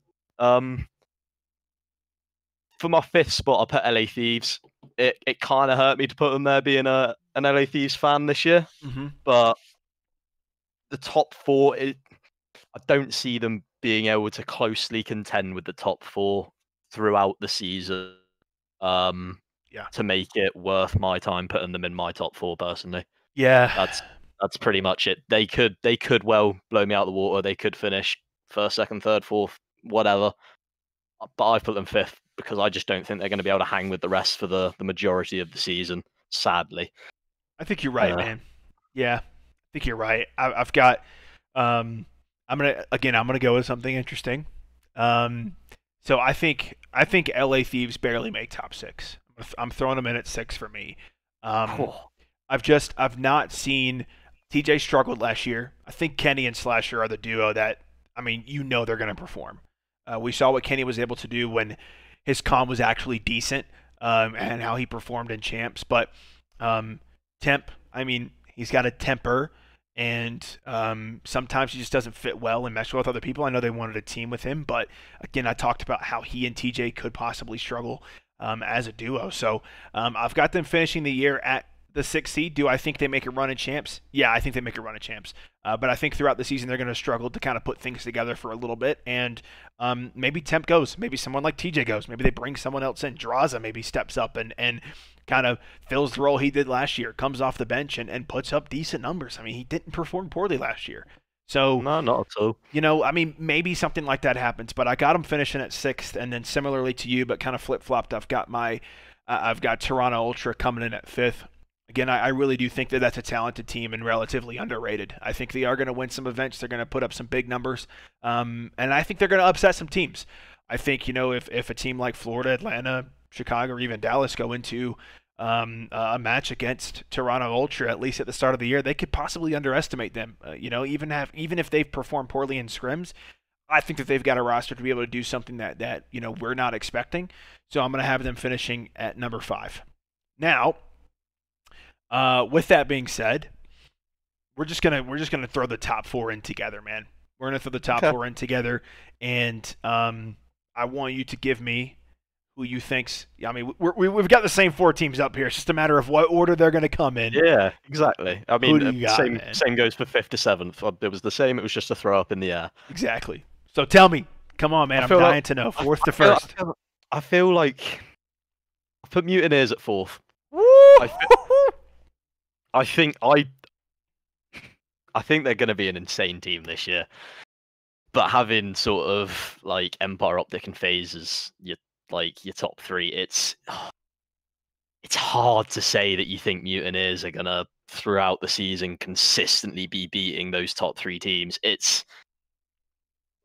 For my 5th spot, I put LA Thieves. It kind of hurt me to put them there, being an LA Thieves fan this year. Mm-hmm. But the top 4, I don't see them being able to closely contend with the top 4 throughout the season. To make it worth my time putting them in my top 4 personally. Yeah, that's pretty much it. They could well blow me out of the water. They could finish 1st, 2nd, 3rd, 4th, whatever. But I put them 5th because I just don't think they're going to be able to hang with the rest for the majority of the season, sadly. I think you're right, man. Yeah, I think you're right. I've got I'm gonna go with something interesting. So I think LA Thieves barely make top 6. I'm throwing them in at 6 for me. I've not seen TJ struggled last year. I think Kenny and Slasher are the duo that, I mean, they're going to perform. We saw what Kenny was able to do when his comm was actually decent, and how he performed in champs. But Temp, I mean, he's got a temper, and sometimes he just doesn't fit well and mesh well with other people. I know they wanted a team with him, but again, I talked about how he and TJ could possibly struggle as a duo. So I've got them finishing the year at the 6th seed. Do I think they make a run in champs? Yeah, I think they make a run in champs. But I think throughout the season they're going to struggle to kind of put things together for a little bit. And maybe Temp goes. Maybe someone like TJ goes. Maybe they bring someone else in. Draza maybe steps up and kind of fills the role he did last year, comes off the bench and puts up decent numbers. I mean, he didn't perform poorly last year. So no, not at all. I mean, maybe something like that happens. But I got him finishing at 6th, and then similarly to you, but kind of flip-flopped, I've got Toronto Ultra coming in at 5th. Again, I really do think that that's a talented team and relatively underrated. I think they are going to win some events. They're going to put up some big numbers. And I think they're going to upset some teams. I think, if a team like Florida, Atlanta, Chicago, or even Dallas go into a match against Toronto Ultra, at least at the start of the year, they could possibly underestimate them. Even if they've performed poorly in scrims, I think that they've got a roster to be able to do something that we're not expecting. So I'm going to have them finishing at number 5. Now, with that being said, we're just gonna throw the top 4 in together, man. We're gonna throw the top 4 in together, and I want you to give me who you think's. I mean, we've got the same 4 teams up here. It's just a matter of what order they're gonna come in. Yeah, exactly. I mean, got, same goes for 5th to 7th. It was the same. It was just a throw up in the air. Exactly. So tell me, come on, man. I'm dying to know. 4th to 1st. I feel like I put Mutineers at 4th. Woo! I think they're going to be an insane team this year. But having sort of like Empire, Optic, and FaZe as your top 3, it's hard to say that you think Mutineers are going to throughout the season consistently be beating those top 3 teams. It's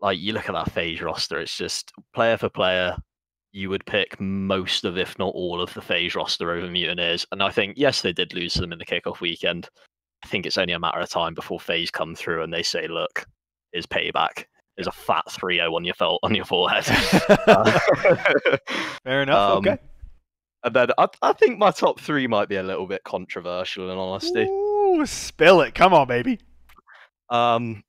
like you look at that FaZe roster, it's just player for player. You would pick most of, if not all of, the FaZe roster over Mutineers. And I think, yes, they did lose to them in the kickoff weekend. I think it's only a matter of time before FaZe come through and they say, look, here's payback. There's a fat 3-0 on your forehead. Fair enough, okay. And then I think my top 3 might be a little bit controversial, in honesty. Ooh, spill it. Come on, baby. I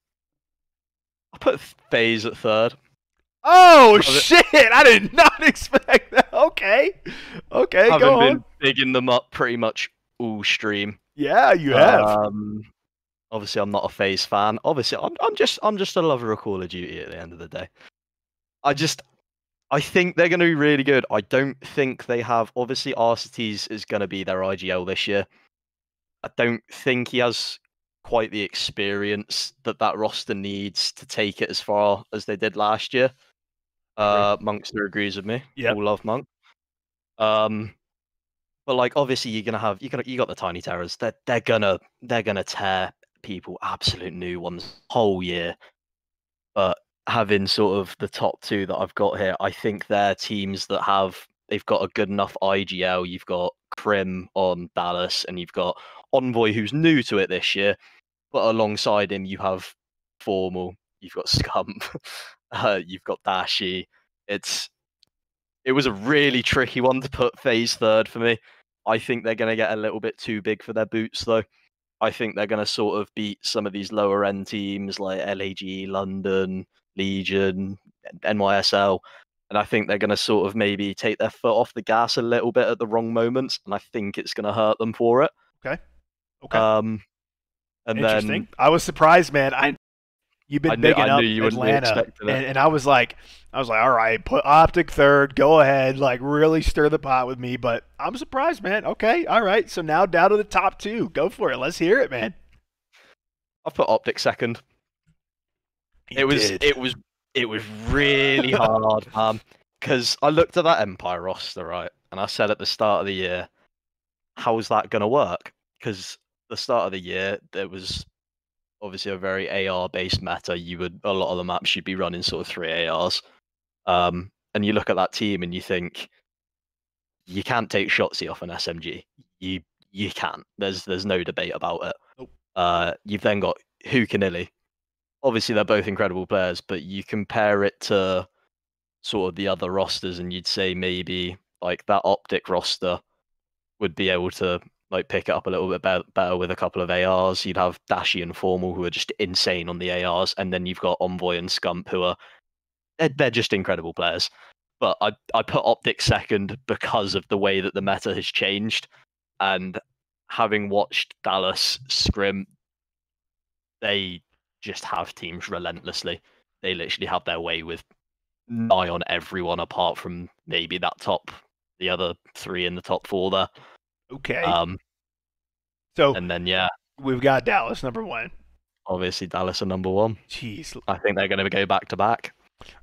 put FaZe at 3rd. Oh, shit! I did not expect that. Okay, go on. Having been bigging them up pretty much all stream. Yeah, you have. Obviously, I'm not a FaZe fan. Obviously, I'm just a lover of Call of Duty at the end of the day. I think they're going to be really good. I don't think they have. Obviously, Arcetes is going to be their IGL this year. I don't think he has quite the experience that roster needs to take it as far as they did last year. Monkster agrees with me. Yeah, all love Monk. But like obviously you got the Tiny Terrors. They're gonna tear people absolute new ones whole year. But having sort of the top 2 that I've got here, I think they're teams that they've got a good enough IGL. You've got Crim on Dallas, and you've got Envoy, who's new to it this year. But alongside him, you have Formal, you've got Scump, you've got Dashi. It was a really tricky one to put FaZe 3rd for me. I think they're going to get a little bit too big for their boots, though. I think they're going to sort of beat some of these lower end teams like LAG, London, Legion, NYSL. And I think they're going to sort of maybe take their foot off the gas a little bit at the wrong moments. And I think it's going to hurt them for it. Okay. And interesting. I was surprised, man. You've been bigging up Atlanta, and I was like, all right, put Optic 3rd, go ahead, like really stir the pot with me. But I'm surprised, man. Okay, all right. So now down to the top 2. Go for it. Let's hear it, man. I put Optic 2nd. It was really hard, because I looked at that Empire roster, right, and I said at the start of the year, how's that going to work? Because the start of the year there was obviously a very AR-based meta. A lot of the maps you'd be running sort of 3 ARs. And you look at that team and you think, you can't take Shotzzy off an SMG. You can't. There's no debate about it. Nope. You've then got Hook and Illy. Obviously, they're both incredible players, but you compare it to sort of the other rosters and you'd say maybe like that Optic roster would be able to like pick it up a little bit better with a couple of ARs. You'd have Dashi and Formal, who are just insane on the ARs, and then you've got Envoy and Scump, who are they're just incredible players. But I put Optic 2nd because of the way that the meta has changed, and having watched Dallas scrim, they just have teams relentlessly. They literally have their way with nigh on everyone apart from maybe the other 3 in the top 4 there. Okay. So and then we've got Dallas number 1. Obviously, Dallas are number 1. Jeez. I think they're going to go back to back.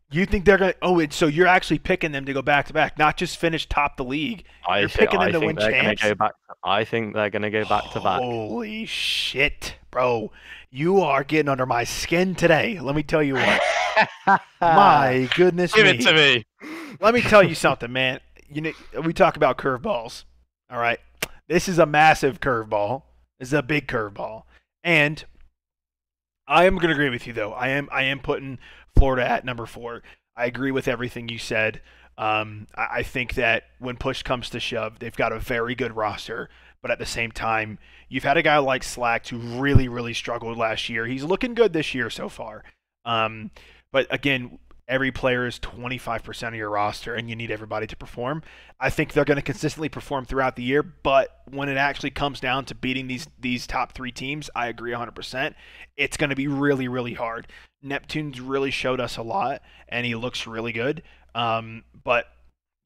You think they're going to? Oh, so you're actually picking them to go back to back, not just finish top the league. You're picking them to win champs. I think they're going to go back to back. Holy shit, bro! You are getting under my skin today. Let me tell you what. My goodness Give it to me. Let me tell you something, man. We talk about curveballs. All right. This is a massive curveball. This is a big curveball. And I am going to agree with you, though. I am putting Florida at number 4. I agree with everything you said. I think that when push comes to shove, they've got a very good roster. But at the same time, you've had a guy like Slack who really, really struggled last year. He's looking good this year so far. But again, every player is 25% of your roster, and you need everybody to perform. I think they're going to consistently perform throughout the year, but when it actually comes down to beating these top 3 teams, I agree 100%. It's going to be really, really hard. Neptune's really showed us a lot, and he looks really good. But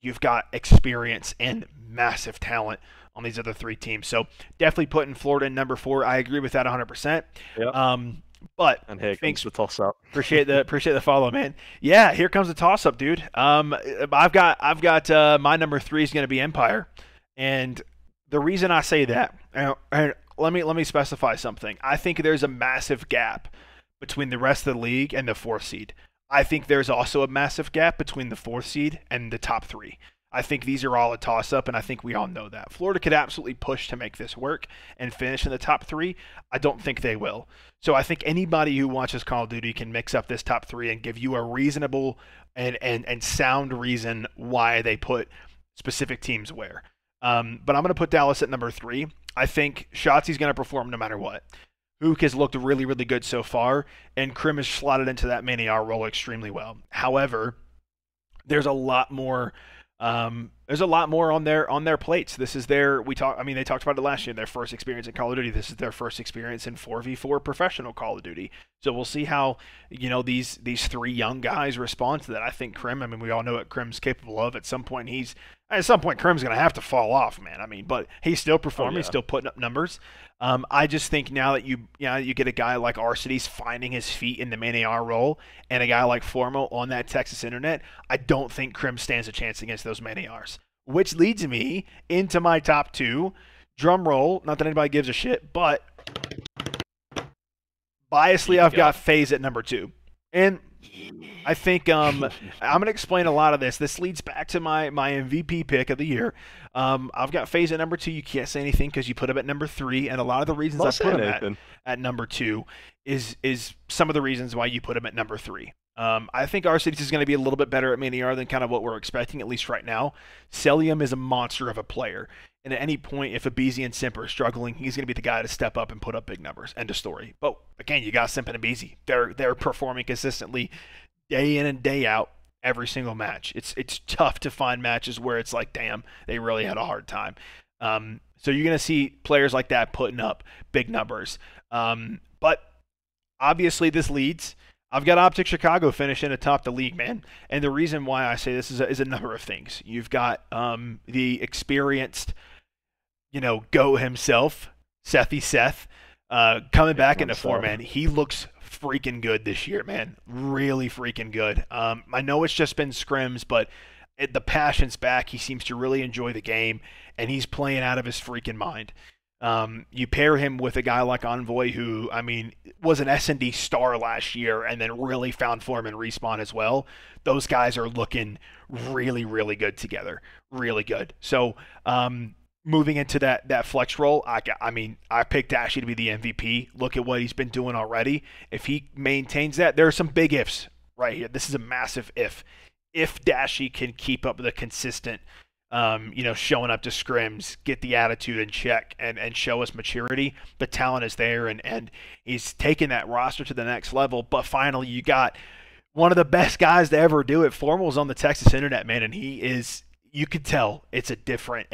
you've got experience and massive talent on these other 3 teams. So definitely putting Florida in number 4. I agree with that 100%. Yep. But and here comes the toss up. appreciate the follow, man. Yeah, here comes the toss up, dude. I've got my number 3 is going to be Empire, and the reason I say that, and let me specify something. I think there's a massive gap between the rest of the league and the 4th seed. I think there's also a massive gap between the 4th seed and the top 3. I think these are all a toss-up, and I think we all know that. Florida could absolutely push to make this work and finish in the top 3. I don't think they will. So I think anybody who watches Call of Duty can mix up this top 3 and give you a reasonable and sound reason why they put specific teams where. But I'm going to put Dallas at number 3. I think Shotzi's going to perform no matter what. Hook has looked really, really good so far, and Krim has slotted into that Maniar role extremely well. However, there's a lot more on their plates. This is they talked about it last year, their first experience in Call of Duty. This is their first experience in 4v4 professional Call of Duty. So we'll see how, these 3 young guys respond to that. I think Krim, we all know what Krim's capable of. At some point Krim's going to have to fall off, man. But he's still performing, He's still putting up numbers. I just think now that you get a guy like Arcides finding his feet in the main AR role and a guy like Formo on that Texas internet, I don't think Krim stands a chance against those main ARs. Which leads me into my top 2. Drum roll, not that anybody gives a shit, but biasly I've got FaZe at number 2. And I think I'm going to explain a lot of this. This leads back to my MVP pick of the year. I've got FaZe at number 2. You can't say anything because you put him at number 3, and a lot of the reasons I put him at number 2 is some of the reasons why you put him at number 3. I think Arcides is going to be a little bit better at Maniar than kind of what we're expecting, at least right now. Celium is a monster of a player. And at any point, if Abizi and Simp are struggling, he's going to be the guy to step up and put up big numbers. End of story. But again, you got Simp and Abizi. They're performing consistently day in and day out every single match. It's tough to find matches where it's like, damn, they really had a hard time. So you're going to see players like that putting up big numbers. But obviously this leads. I've got Optic Chicago finishing atop the league, man. And the reason why I say this is a number of things. You've got the experienced, GOAT himself, Seth, coming back into form, man. He looks freaking good this year, man. Really freaking good. I know it's just been scrims, but the passion's back. He seems to really enjoy the game, and he's playing out of his freaking mind. You pair him with a guy like Envoy, who, was an S&D star last year and then really found form in Respawn as well. Those guys are looking really, really good together. Really good. So, moving into that flex role, I picked Dashy to be the MVP. Look at what he's been doing already. If he maintains that, there are some big ifs right here. This is a massive if. If Dashy can keep up the consistent showing up to scrims, get the attitude in check, and show us maturity. The talent is there, and he's taking that roster to the next level. But finally, you got one of the best guys to ever do it. Formal's on the Texas internet, man, and he is. You could tell it's a different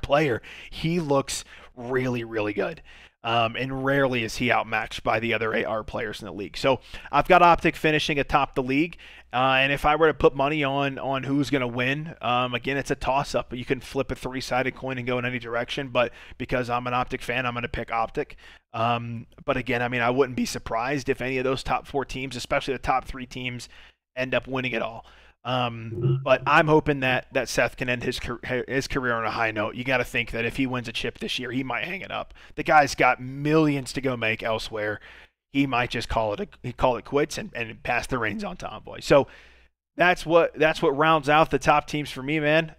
player. He looks really, really good. And rarely is he outmatched by the other AR players in the league. So I've got Optic finishing atop the league. And if I were to put money on who's going to win, again, it's a toss-up. You can flip a 3-sided coin and go in any direction. But because I'm an Optic fan, I'm going to pick Optic. But again, I wouldn't be surprised if any of those top 4 teams, especially the top 3 teams, end up winning it all. But I'm hoping that Seth can end his career on a high note. You got to think that if he wins a chip this year, he might hang it up. The guy's got millions to go make elsewhere. He might just call it quits and pass the reins on to Envoy. So that's what rounds out the top teams for me, man.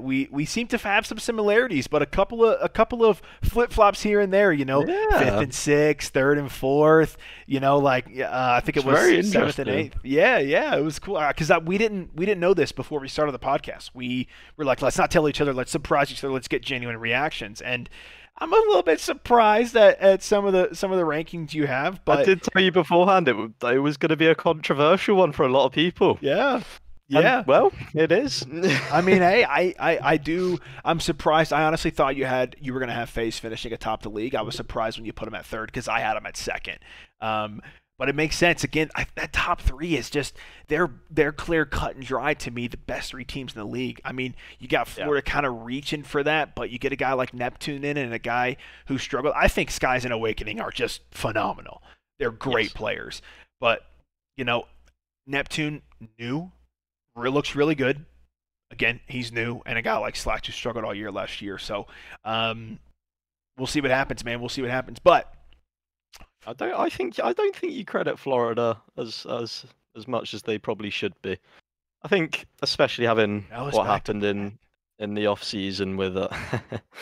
We seem to have some similarities, but a couple of flip flops here and there. You know, Yeah. 5th and 6th, 3rd and 4th. You know, like I think it was very 7th and interesting. 8th. Yeah, it was cool because we didn't know this before we started the podcast. We were like, let's not tell each other, let's surprise each other, let's get genuine reactions. And I'm a little bit surprised at some of the rankings you have, but I did tell you beforehand it was going to be a controversial one for a lot of people. yeah. And, well, it is. I mean, hey, I'm surprised. I honestly thought you were going to have FaZe finishing atop the league. I was surprised when you put him at 3rd because I had him at 2nd. But it makes sense. Again, that top 3 is just they're clear cut and dry to me, the best 3 teams in the league. I mean, you got Florida kind of reaching for that, but you get a guy like Neptune in and a guy who struggled. I think Skies and Awakening are just phenomenal. They're great players. But, you know, Neptune looks really good. Again, he's new, and a guy like Slack who struggled all year last year. So we'll see what happens, man. We'll see what happens. But I don't think you credit Florida as much as they probably should be. I think, especially having what happened in the off season with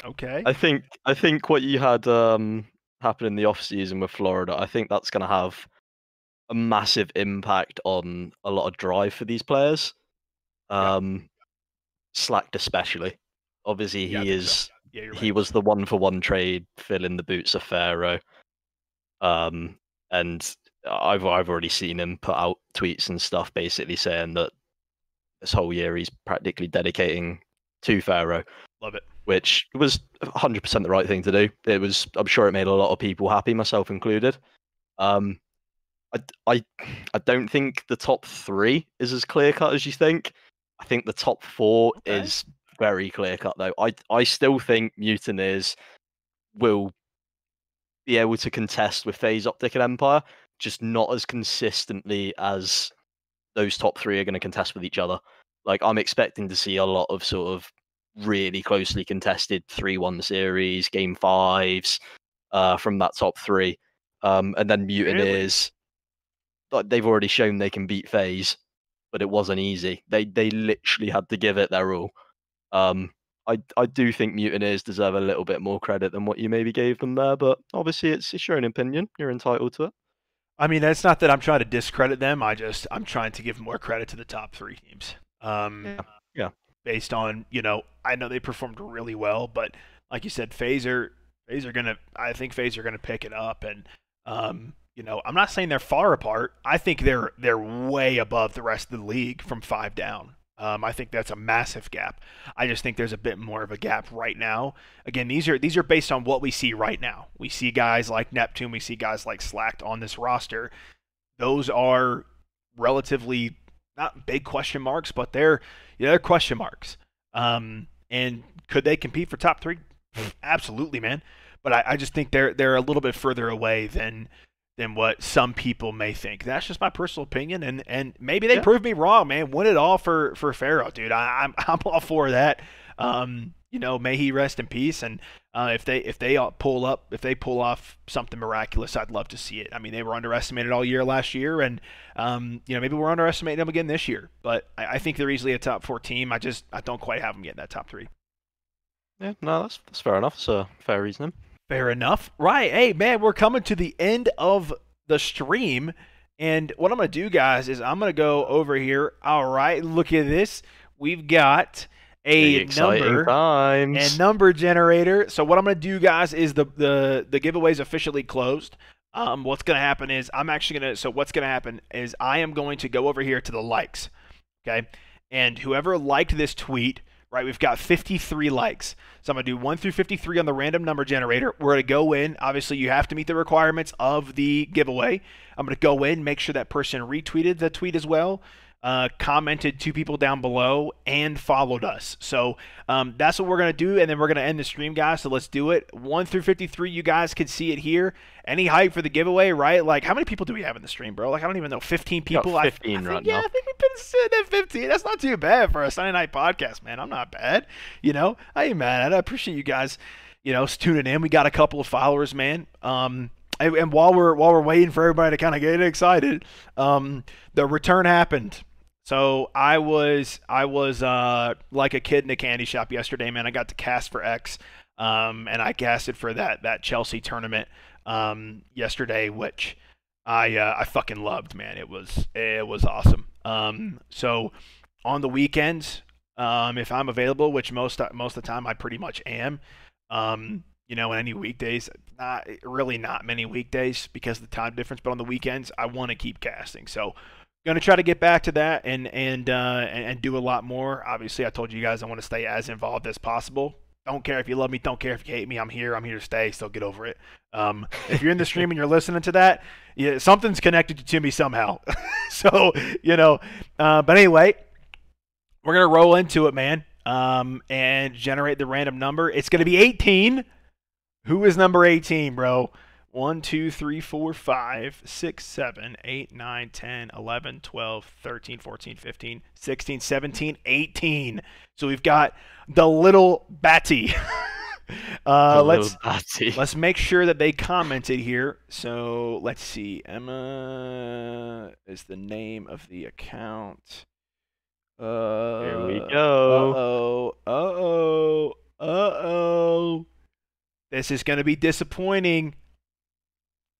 okay. I think what you had happen in the off season with Florida, I think that's going to have a massive impact on a lot of drive for these players. Slacked especially. Obviously, he was the 1-for-1 trade, filling the boots of Pharaoh. And I've already seen him put out tweets and stuff, basically saying that this whole year he's practically dedicating to Pharaoh. Love it. Which was 100% the right thing to do. I'm sure it made a lot of people happy, myself included. I don't think the top 3 is as clear cut as you think. I think the top 4 is very clear cut though. I still think Mutineers will be able to contest with FaZe, Optic, and Empire, just not as consistently as those top 3 are going to contest with each other. Like, I'm expecting to see a lot of sort of really closely contested 3-1 series, game 5s from that top 3. And then Mutineers, they've already shown they can beat FaZe, but it wasn't easy. They literally had to give it their all. I do think Mutineers deserve a little bit more credit than what you maybe gave them there, but obviously it's your own opinion. You're entitled to it. I mean, it's not that I'm trying to discredit them. I'm trying to give more credit to the top 3 teams. Yeah. Based on, you know, I know they performed really well, but like you said, FaZe are gonna pick it up, and you know, I'm not saying they're far apart. I think they're way above the rest of the league from 5 down. I think that's a massive gap. I just think there's a bit more of a gap right now. Again, these are based on what we see right now. We see guys like Neptune, we see guys like Slacked on this roster. Those are relatively not big question marks, but they're question marks. And could they compete for top 3? Absolutely, man. But I just think they're a little bit further away than what some people may think. That's just my personal opinion, and maybe they prove me wrong, man. Win it all for Pharaoh, dude. I'm all for that. You know, may he rest in peace. And if they pull off something miraculous, I'd love to see it. I mean, they were underestimated all year last year, and you know, maybe we're underestimating them again this year. But I think they're easily a top 4 team. I don't quite have them getting that top 3. Yeah, no, that's fair enough. It's a fair reasoning. Fair enough. Right. Hey, man, we're coming to the end of the stream. And what I'm going to do, guys, is I'm going to go over here. All right, look at this. We've got a number generator. So what I'm going to do, guys, is the giveaway is officially closed. What's going to happen is I am going to go over here to the likes. Okay. And whoever liked this tweet, right, we've got 53 likes. So I'm going to do 1 through 53 on the random number generator. We're going to go in. Obviously, you have to meet the requirements of the giveaway. I'm going to go in, make sure that person retweeted the tweet as well, commented 2 people down below, and followed us. So that's what we're going to do, and then we're going to end the stream, guys. So let's do it. 1 through 53, you guys can see it here. Any hype for the giveaway, right? Like, how many people do we have in the stream, bro? Like, I don't even know. 15 people? 15 right now. Yeah, I think we've been sitting at 15. That's not too bad for a Sunday night podcast, man. I'm not bad. You know, I ain't mad. I appreciate you guys, you know, tuning in. We got a couple of followers, man. And while we're waiting for everybody to kind of get excited, the return happened. So I was like a kid in a candy shop yesterday, man. I got to cast for X, and I casted for that Chelsea tournament yesterday, which I fucking loved, man. It was awesome. So on the weekends, if I'm available, which most of the time I pretty much am, any weekdays, not many weekdays because of the time difference, but on the weekends I want to keep casting. So going to try to get back to that and do a lot more. Obviously, I told you guys I want to stay as involved as possible. Don't care if you love me. Don't care if you hate me. I'm here to stay. So get over it. If you're in the stream and you're listening to that, yeah, something's connected to me somehow. So, but anyway, we're going to roll into it, man, and generate the random number. It's going to be 18. Who is number 18, bro? 1, 2, 3, 4, 5, 6, 7, 8, 9, 10, 11, 12, 13, 14, 15, 16, 17, 18. So we've got the little Batty. Let's make sure that they commented here. So let's see. Emma is the name of the account. Here we go. Uh-oh. This is going to be disappointing.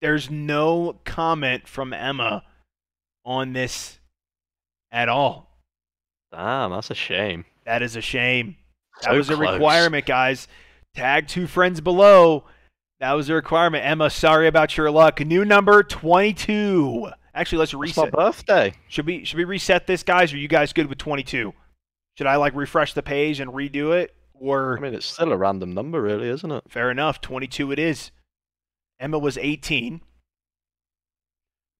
There's no comment from Emma on this at all. Damn, that's a shame. That is a shame. That So was a close. requirement, guys. Tag 2 friends below. That was a requirement. Emma, sorry about your luck. New number 22. Actually, let's reset. It's my birthday. Should we reset this, guys? Or are you guys good with 22? Should I refresh the page and redo it? Or I mean, it's still a random number, really, isn't it? fair enough. 22 it is. Emma was 18.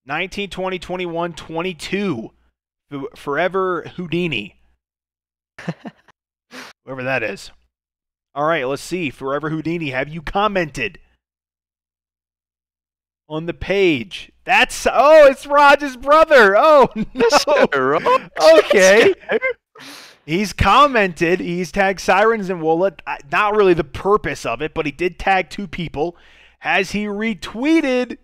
19, 20, 21, 22. Forever Houdini. Whoever that is. All right, let's see. Forever Houdini, have you commented on the page? It's Raj's brother. Oh, no. Okay. He's commented. He's tagged Sirens and Wola. Not really the purpose of it, but he did tag 2 people. Has he retweeted?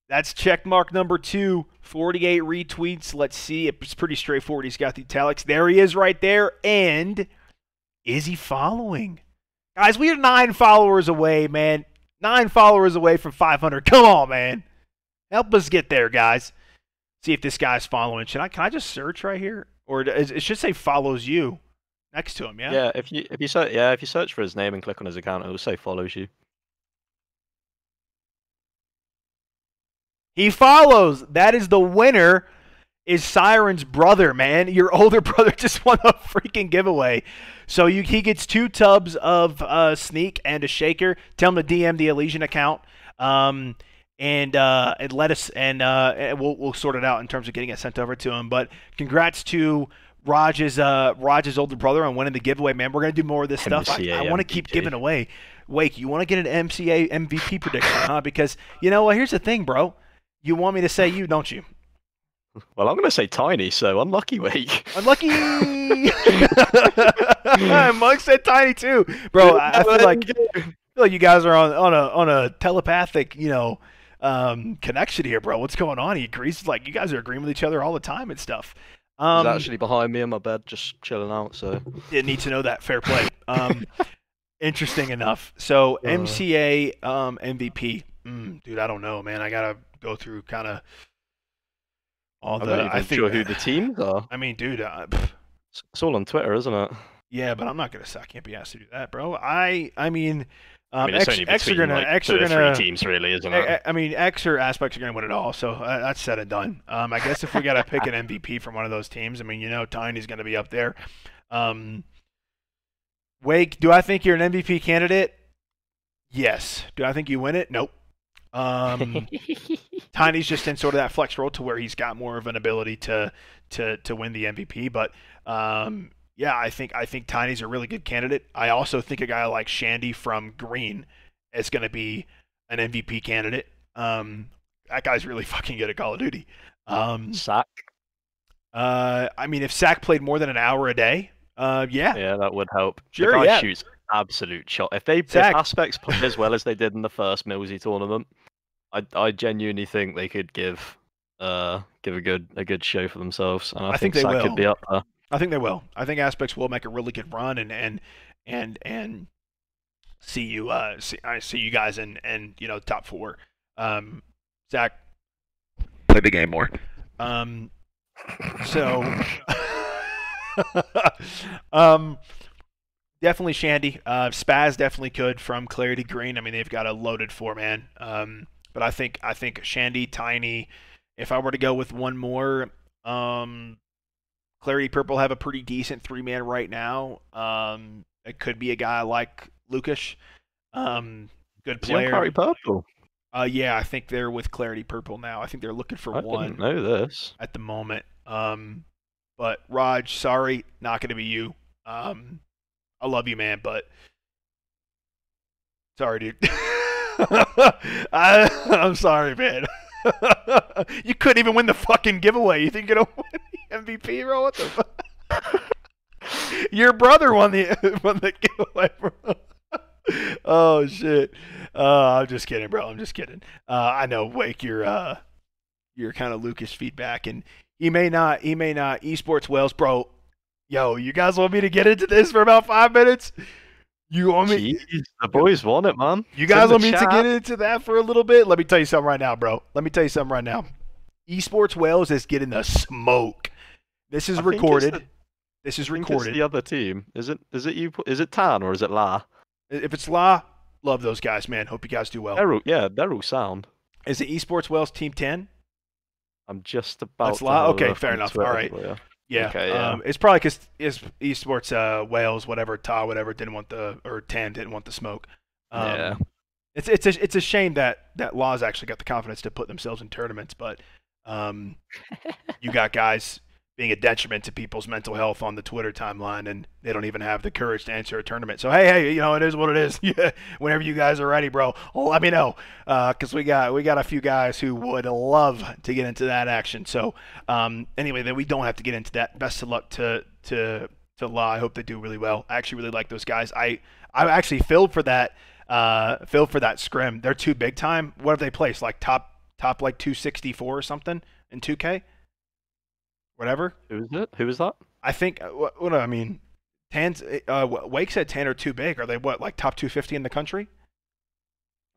That's check mark number 2. 48 retweets. Let's see. It's pretty straightforward. He's got the italics. There he is right there. And is he following? Guys, we are 9 followers away, man. 9 followers away from 500. Come on, man. Help us get there, guys. See if this guy's following. Can I just search right here? Or it should say follows you next to him, yeah? Yeah, if you search for his name and click on his account, it will say follows you. He follows. That is the winner. Is Siren's brother, man. Your older brother just won a freaking giveaway. So he gets 2 tubs of Sneak and a shaker. Tell him to DM the Elysian account. And let us and we'll sort it out in terms of getting it sent over to him. But congrats to Raj's older brother on winning the giveaway, man. We're gonna do more of this stuff. I want to keep giving away. Wake, you want to get an MCA MVP prediction, huh? Because here's the thing, bro. You want me to say you, don't you? Well, I'm gonna say Tiny. So unlucky, Wake. Unlucky. Mug said Tiny too, bro. I feel like you guys are on a telepathic, connection here, bro. What's going on? He agrees. Like, you guys are agreeing with each other all the time and stuff. He's actually behind me in my bed, just chilling out. So didn't need to know that. Fair play. Interesting enough. So MCA MVP, dude. I don't know, man. I gotta go through kind of all the. I'm not even sure who the teams are. I mean, dude. It's all on Twitter, isn't it? Yeah, but I'm not gonna say I can't be asked to do that, bro. I mean. It's only between X are gonna 3 teams, really, isn't it? I mean, X or Aspects are gonna win it all, so that's said and done. I guess if we gotta pick an MVP from one of those teams, I mean, Tiny's gonna be up there. Wake, do I think you're an MVP candidate? Yes. Do I think you win it? Nope. Tiny's just in sort of that flex role to where he's got more of an ability to win the MVP, but yeah, I think Tiny's a really good candidate. I also think a guy like Shandy from Green is going to be an MVP candidate. That guy's really fucking good at Call of Duty. Sack. I mean, if Sack played more than an hour a day, yeah. Yeah, that would help. Sure, the guy yeah. shoots absolute shot. If Aspects played as well as they did in the first Millsy tournament, I genuinely think they could give give a good show for themselves, and I think think they Zach will. could be up there. I think they will. I think Aspects will make a really good run and see you I see you guys in top 4. Zach, play the game more. So definitely Shandy. Spaz definitely could from Clarity Green. I mean, they've got a loaded 4-man. But I think Shandy, Tiny. If I were to go with one more, Clarity Purple have a pretty decent 3-man right now. It could be a guy like Lucas. Good player. Clarity Purple. Yeah, I think they're with Clarity Purple now. I think they're looking for one. I didn't know this at the moment. But Raj, sorry, not going to be you. I love you, man, but sorry, dude. I'm sorry, man. You couldn't even win the fucking giveaway. You think you're gonna win the MVP, bro? What the fuck? Your brother won the giveaway, bro. Oh shit. I'm just kidding, bro. I'm just kidding. I know, Wake, you're kind of Lucas feedback, and he may not. Esports Wales, bro. Yo, you guys want me to get into this for about 5 minutes? You want me? Jeez, the boys want it, man. You guys want me to get into that for a little bit? Let me tell you something right now, bro. Esports Wales is getting the smoke. This is recorded. This is recorded. It's the other team. Is it you? Is it Tan or is it La? If it's La, love those guys, man. Hope you guys do well. They're all sound. Is it Esports Wales Team 10? I'm just about. That's La. Okay, fair enough. Twitter, all right. Yeah. Okay, yeah. It's probably because Esports Wales, whatever, whatever, didn't want the smoke. Yeah. It's a shame that Law's actually got the confidence to put themselves in tournaments, but you got guys being a detriment to people's mental health on the Twitter timeline, and they don't even have the courage to enter a tournament. So hey, it is what it is. Yeah, whenever you guys are ready, bro, let me know, because we got a few guys who would love to get into that action. So anyway, then we don't have to get into that. Best of luck to Law. I hope they do really well. I actually really like those guys. I actually filled for that scrim. They're too big time. What have they placed? Like top like 264 or something in 2K? Whatever. Who is it? Who is that? I think. What do I mean? Wake said 10 are too big. Are they like top 250 in the country?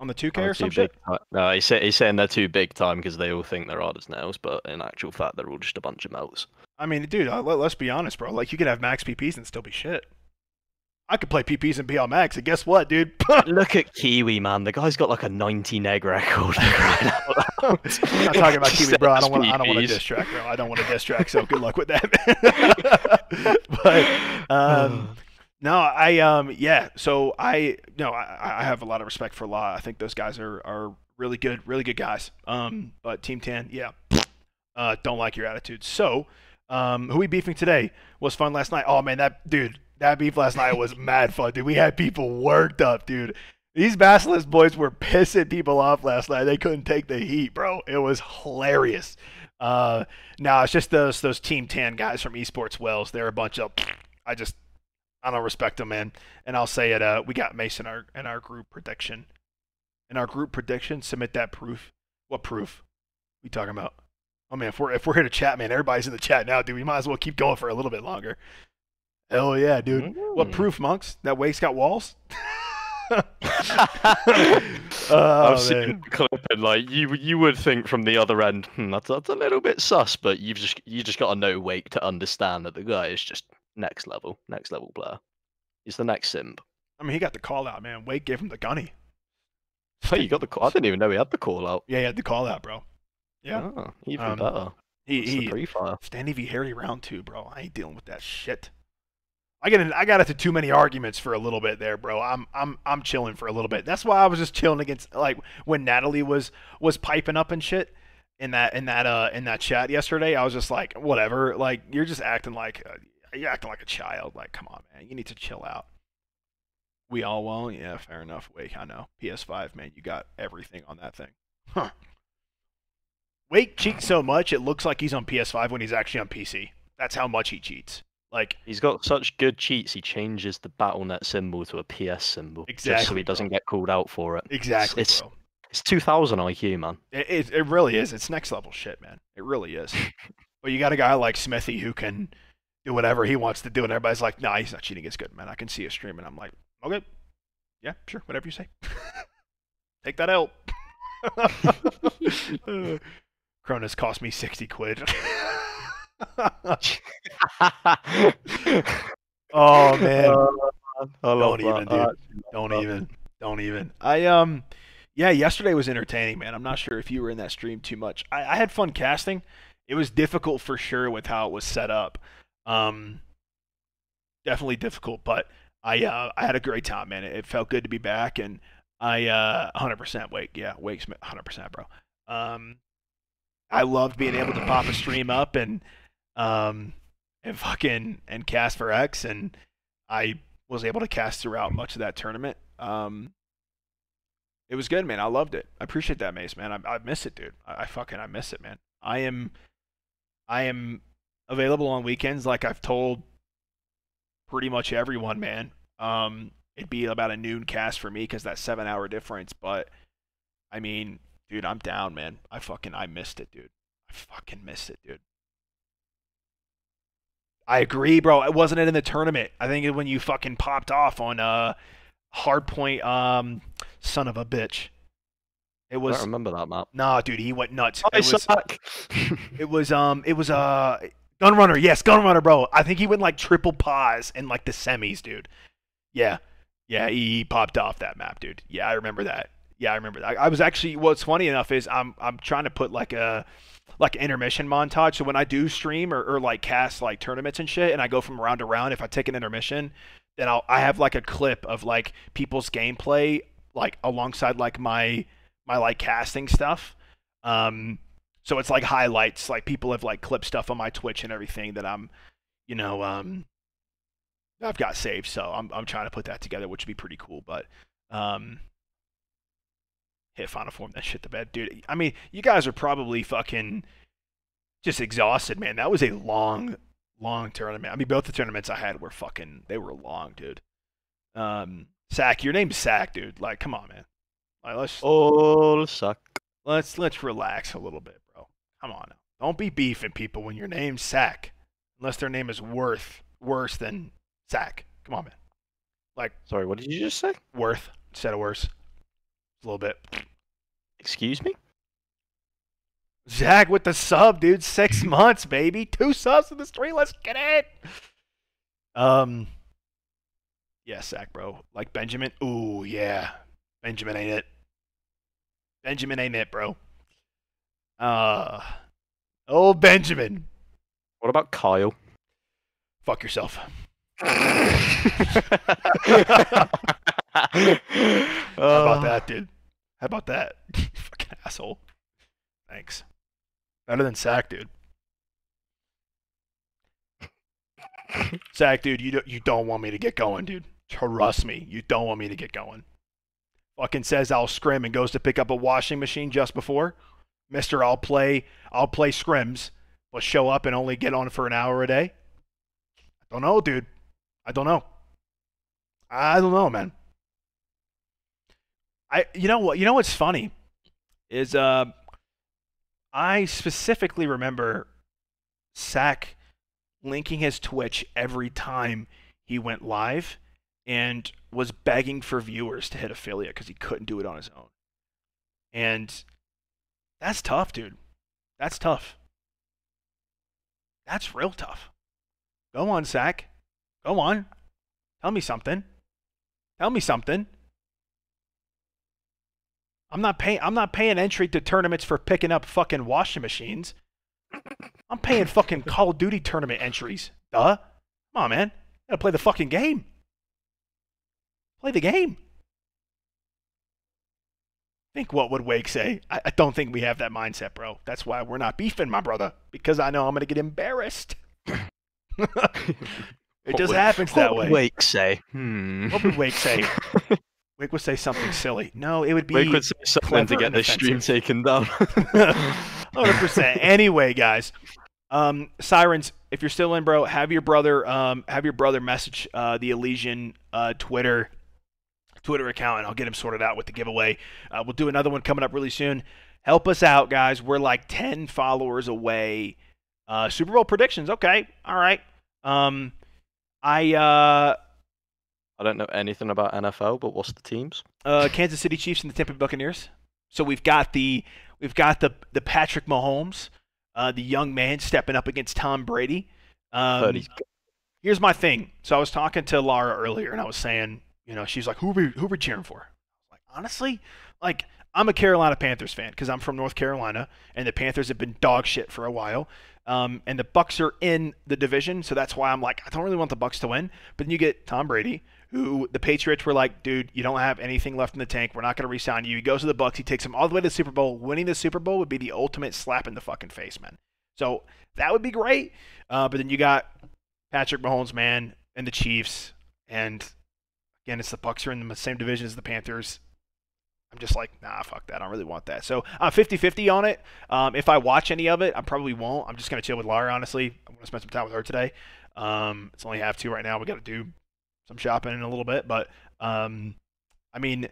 On the 2K or some shit? No, he's saying they're too big time because they all think they're hard as nails, but in actual fact, they're all just a bunch of melts. I mean, dude, let's be honest, bro. Like, you could have max PPs and still be shit. I could play PPs and be on max, and guess what, dude? Look at Kiwi, man. The guy's got like a 90 neg record. I'm not talking about Kiwi, bro. I don't want to diss track, bro. I don't want to diss track, so good luck with that, man. But yeah. So I have a lot of respect for Law. I think those guys are really good guys. But Team 10, yeah, don't like your attitude. So, who we beefing today was fun last night. Oh man, that beef last night was mad fun, dude. We had people worked up, dude. These Basilisk boys were pissing people off last night. They couldn't take the heat, bro. It was hilarious. No, it's just those Team 10 guys from Esports Wales. They're a bunch of, I don't respect them, man. And I'll say it. We got Mace in our group prediction. In our group prediction, submit that proof. What proof? What are you talking about? Oh man, if we're here to chat, man, everybody's in the chat now, dude. We might as well keep going for a little bit longer. Hell yeah, dude. What proof, monks? That Wake's got walls? I've seen the clip, and like you would think from the other end, that's a little bit sus, but you just got to know Wake to understand that the guy is just next level player. He's the next simp. I mean, he got the call out, man. Wake gave him the gunny. Hey, you got the call? I didn't even know he had the call out. Yeah, he had the call out, bro. Yeah, even better. He pre-fire. Standy v Harry round 2, bro. I ain't dealing with that shit. I got into too many arguments for a little bit there, bro. I'm chilling for a little bit. That's why I was just chilling against, like, when Natalie was piping up and shit in that chat yesterday. I was just like, whatever. Like, you're just acting like a child. Like, come on, man. You need to chill out. We all won't. Yeah, fair enough. Wake, I know. PS5, man. You got everything on that thing. Huh. Wake cheats so much it looks like he's on PS5 when he's actually on PC. That's how much he cheats. Like, he's got such good cheats, he changes the BattleNet symbol to a PS symbol. Exactly, just so he doesn't get called out for it. Exactly, it's bro. It's 2000 IQ, man. It really is. It's next level shit, man. It really is. But you got a guy like Smithy who can do whatever he wants to do, and everybody's like, "Nah, he's not cheating. It's good, man. I can see a stream," and I'm like, "Okay, yeah, sure, whatever you say. Take that out." Cronus cost me 60 quid. Oh man. Don't even, dude. Don't even. Yeah, yesterday was entertaining, man. I'm not sure if you were in that stream too much. I had fun casting. It was difficult for sure with how it was set up. Definitely difficult, but I had a great time, man. It felt good to be back, and I 100% Wake. Yeah, Wake's 100%, bro. I loved being able to pop a stream up and fucking and cast for X, and I was able to cast throughout much of that tournament. It was good, man. I loved it. I appreciate that, Mace, man. I miss it, dude. I miss it, man. I am available on weekends, like I've told pretty much everyone, man. It'd be about a noon cast for me because that 7-hour difference. But I mean, dude, I'm down, man. I missed it, dude. I fucking missed it, dude. I agree, bro. It wasn't in the tournament. I think when you fucking popped off on Hardpoint, son of a bitch. It was. I don't remember that map. Nah, dude, he went nuts. It was Gunrunner. Yes, Gunrunner, bro. I think he went like triple pause in like the semis, dude. Yeah, he popped off that map, dude. Yeah, I remember that. I was actually. What's funny enough is I'm trying to put like an intermission montage. So when I do stream or like cast like tournaments and shit, and I go from round to round, if I take an intermission, then I have like a clip of like people's gameplay like alongside like my like casting stuff. So it's like highlights, like people have like clipped stuff on my Twitch and everything that I'm, I've got saved. So I'm trying to put that together, which would be pretty cool. But hit Final Form that shit to bed, dude. I mean, you guys are probably fucking just exhausted, man. That was a long tournament. I mean, both the tournaments I had were they were long, dude. Sack, your name's Sack, dude. Like, come on, man. Like, let's relax a little bit, bro. Come on now. Don't be beefing people when your name's Sack, unless their name is worse than Sack. Come on, man. Like, sorry, what did you just say? Worth instead of worse. A little bit. Excuse me? Zach with the sub, dude. 6 months, baby. 2 subs in the stream. Let's get it. Yeah, Zach, bro. Like Benjamin. Ooh, yeah. Benjamin ain't it. Benjamin ain't it, bro. Old Benjamin. What about Kyle? Fuck yourself. How about that, dude? How about that? Fucking asshole. Thanks. Better than Sack, dude. Sack, dude, you don't want me to get going, dude. Trust me, you don't want me to get going. Fucking says I'll scrim and goes to pick up a washing machine just before. Mister, I'll play scrims, but show up and only get on for an hour a day. I don't know, dude. I don't know, man. You know what's funny is I specifically remember Sack linking his Twitch every time he went live and was begging for viewers to hit affiliate because he couldn't do it on his own. And that's tough, dude. That's tough. That's real tough. Go on, Sack. Go on. Tell me something. I'm not paying entry to tournaments for picking up fucking washing machines. I'm paying fucking Call of Duty tournament entries. Duh. Come on, man. You gotta play the fucking game. Play the game. Think what would Wake say? I don't think we have that mindset, bro. That's why we're not beefing, my brother. Because I know I'm gonna get embarrassed. It just happens that way. What would Wake say? What would Wake say? Wake would say something silly. No, it would be Wake would say something to get the stream taken down. 100%. Anyway, guys, Sirens, if you're still in, bro, have your brother message the Elysian Twitter Twitter account, and I'll get him sorted out with the giveaway. We'll do another one coming up really soon. Help us out, guys. We're like 10 followers away. Super Bowl predictions. Okay. All right. I don't know anything about NFL, but what's the teams? Kansas City Chiefs and the Tampa Bay Buccaneers. So we've got the Patrick Mahomes, the young man stepping up against Tom Brady. Here's my thing. So I was talking to Laura earlier, and I was saying, she's like, who are we cheering for? Like, honestly, like, I'm a Carolina Panthers fan because I'm from North Carolina, and the Panthers have been dog shit for a while. And the Bucs are in the division, so that's why I'm like, I don't really want the Bucs to win. But then you get Tom Brady, who the Patriots were like, dude, you don't have anything left in the tank. We're not going to re-sign you. He goes to the Bucs. He takes them all the way to the Super Bowl. Winning the Super Bowl would be the ultimate slap in the fucking face, man. So that would be great. But then you got Patrick Mahomes, man, and the Chiefs, and again, it's the Bucs are in the same division as the Panthers. I'm just like, nah, fuck that. I don't really want that. So I'm 50-50 on it. If I watch any of it, I probably won't. I'm just going to chill with Laura, honestly. I'm going to spend some time with her today. It's only half 2 right now. We got to do some shopping in a little bit. But, I mean,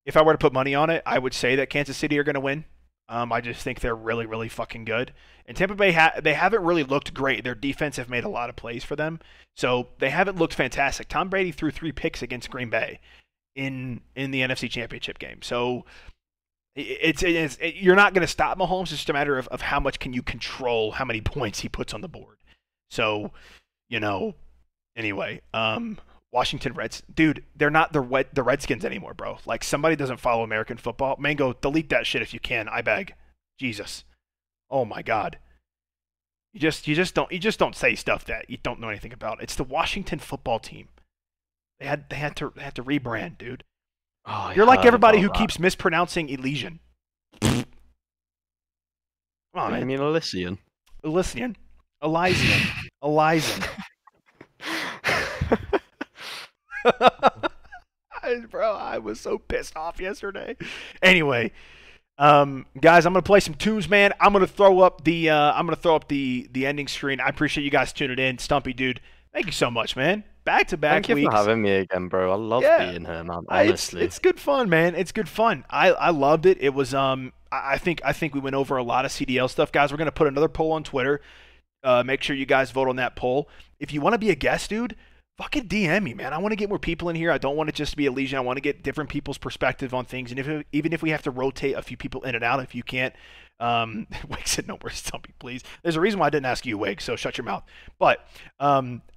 if I were to put money on it, I would say that Kansas City are going to win. I just think they're really, really fucking good. And Tampa Bay, they haven't really looked great. Their defense have made a lot of plays for them. So they haven't looked fantastic. Tom Brady threw 3 picks against Green Bay in the NFC Championship game. So you're not going to stop Mahomes. It's just a matter of how much can you control how many points he puts on the board. So, anyway, Washington Reds, dude, they're not the Redskins anymore, bro. Like, somebody doesn't follow American football. Mango, delete that shit if you can. I beg. Jesus. Oh my God. You just don't say stuff that you don't know anything about. It's the Washington football team. They had to rebrand, dude. Oh, you're like everybody who keeps mispronouncing Elysian. Come on, man. I mean Elysian. Elysian. Elysian. Elysian. Bro, I was so pissed off yesterday. Anyway, guys, I'm gonna play some tunes, man. I'm gonna throw up the ending screen. I appreciate you guys tuning in. Stumpy, dude, thank you so much, man. Back-to-back weeks. Thank you for having me again, bro. I love being here, man. Honestly, it's good fun, man. It's good fun. I loved it. It was I think we went over a lot of CDL stuff, guys. We're gonna put another poll on Twitter. Make sure you guys vote on that poll. If you want to be a guest, dude, fucking DM me, man. I want to get more people in here. I don't want it just to be a Legion. I want to get different people's perspective on things. And even if we have to rotate a few people in and out, if you can't, Wig said no more Stumpy, please. There's a reason why I didn't ask you, Wig, so shut your mouth. But if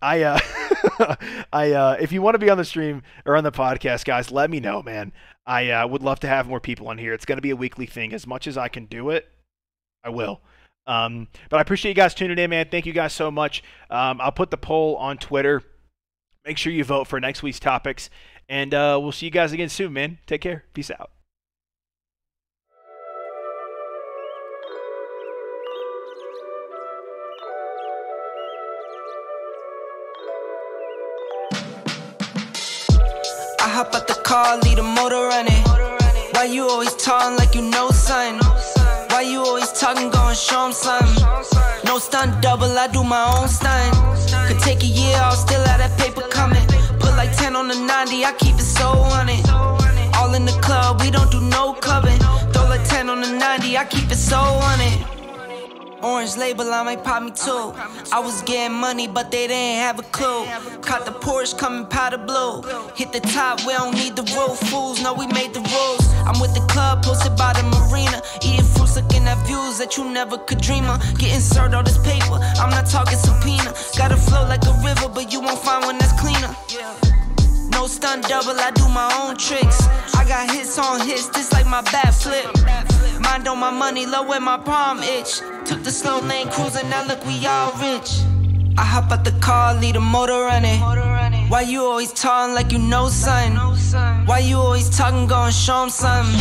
you want to be on the stream or on the podcast, guys, let me know, man. I would love to have more people on here. It's going to be a weekly thing. As much as I can do it, I will. But I appreciate you guys tuning in, man. Thank you guys so much. I'll put the poll on Twitter. Make sure you vote for next week's topics. And we'll see you guys again soon, man. Take care. Peace out. I hop out the car, leave the motor running. Why you always talking like you know something? Why you always talking, going show 'em something? No stunt double, I do my own stunt. Could take a year, I'll still have that paper coming. Put like 10 on the 90, I keep it so on it. All in the club, we don't do no clubbing. Throw like 10 on the 90, I keep it so on it. Orange label, I might pop me too. I was getting money, but they didn't have a clue. Caught the Porsche coming powder blue. Hit the top, we don't need the roof. Fools know we made the rules. I'm with the club, posted by the marina. Eating fruits, looking at views that you never could dream of. Getting served all this paper, I'm not talking subpoena. Gotta flow like a river, but you won't find one that's cleaner. No stunt double, I do my own tricks. I got hits on hits, this like my bat flip. Mind on my money, low when my palm itch. Took the slow lane cruising, now look, we all rich. I hop out the car, leave the motor running. Why you always talking like you know something? Why you always talking, going show 'em something?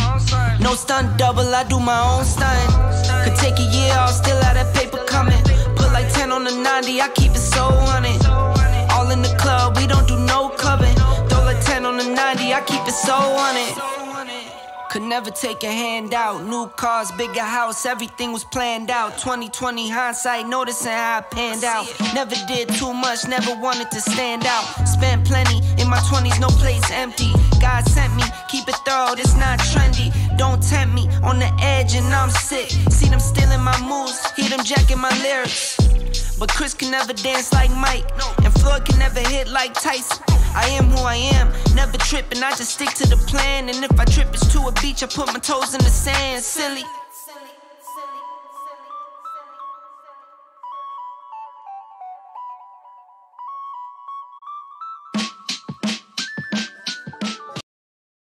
No stunt double, I do my own stunt. Could take a year, I'll still have that paper coming. Put like 10 on the 90, I keep it so on it. All in the club, we don't do no clubbing. Throw like 10 on the 90, I keep it so on it. Could never take a handout. New cars, bigger house, everything was planned out. 2020 hindsight, noticing how I panned out. Never did too much, never wanted to stand out. Spent plenty in my 20s, no place empty. God sent me, keep it thorough, this not trendy. Don't tempt me, on the edge and I'm sick. See them stealing my moves, hear them jacking my lyrics. But Chris can never dance like Mike, and Floyd can never hit like Tyson. I am who I am, never tripping, I just stick to the plan. And if I trip, it's to a beach, I put my toes in the sand, silly.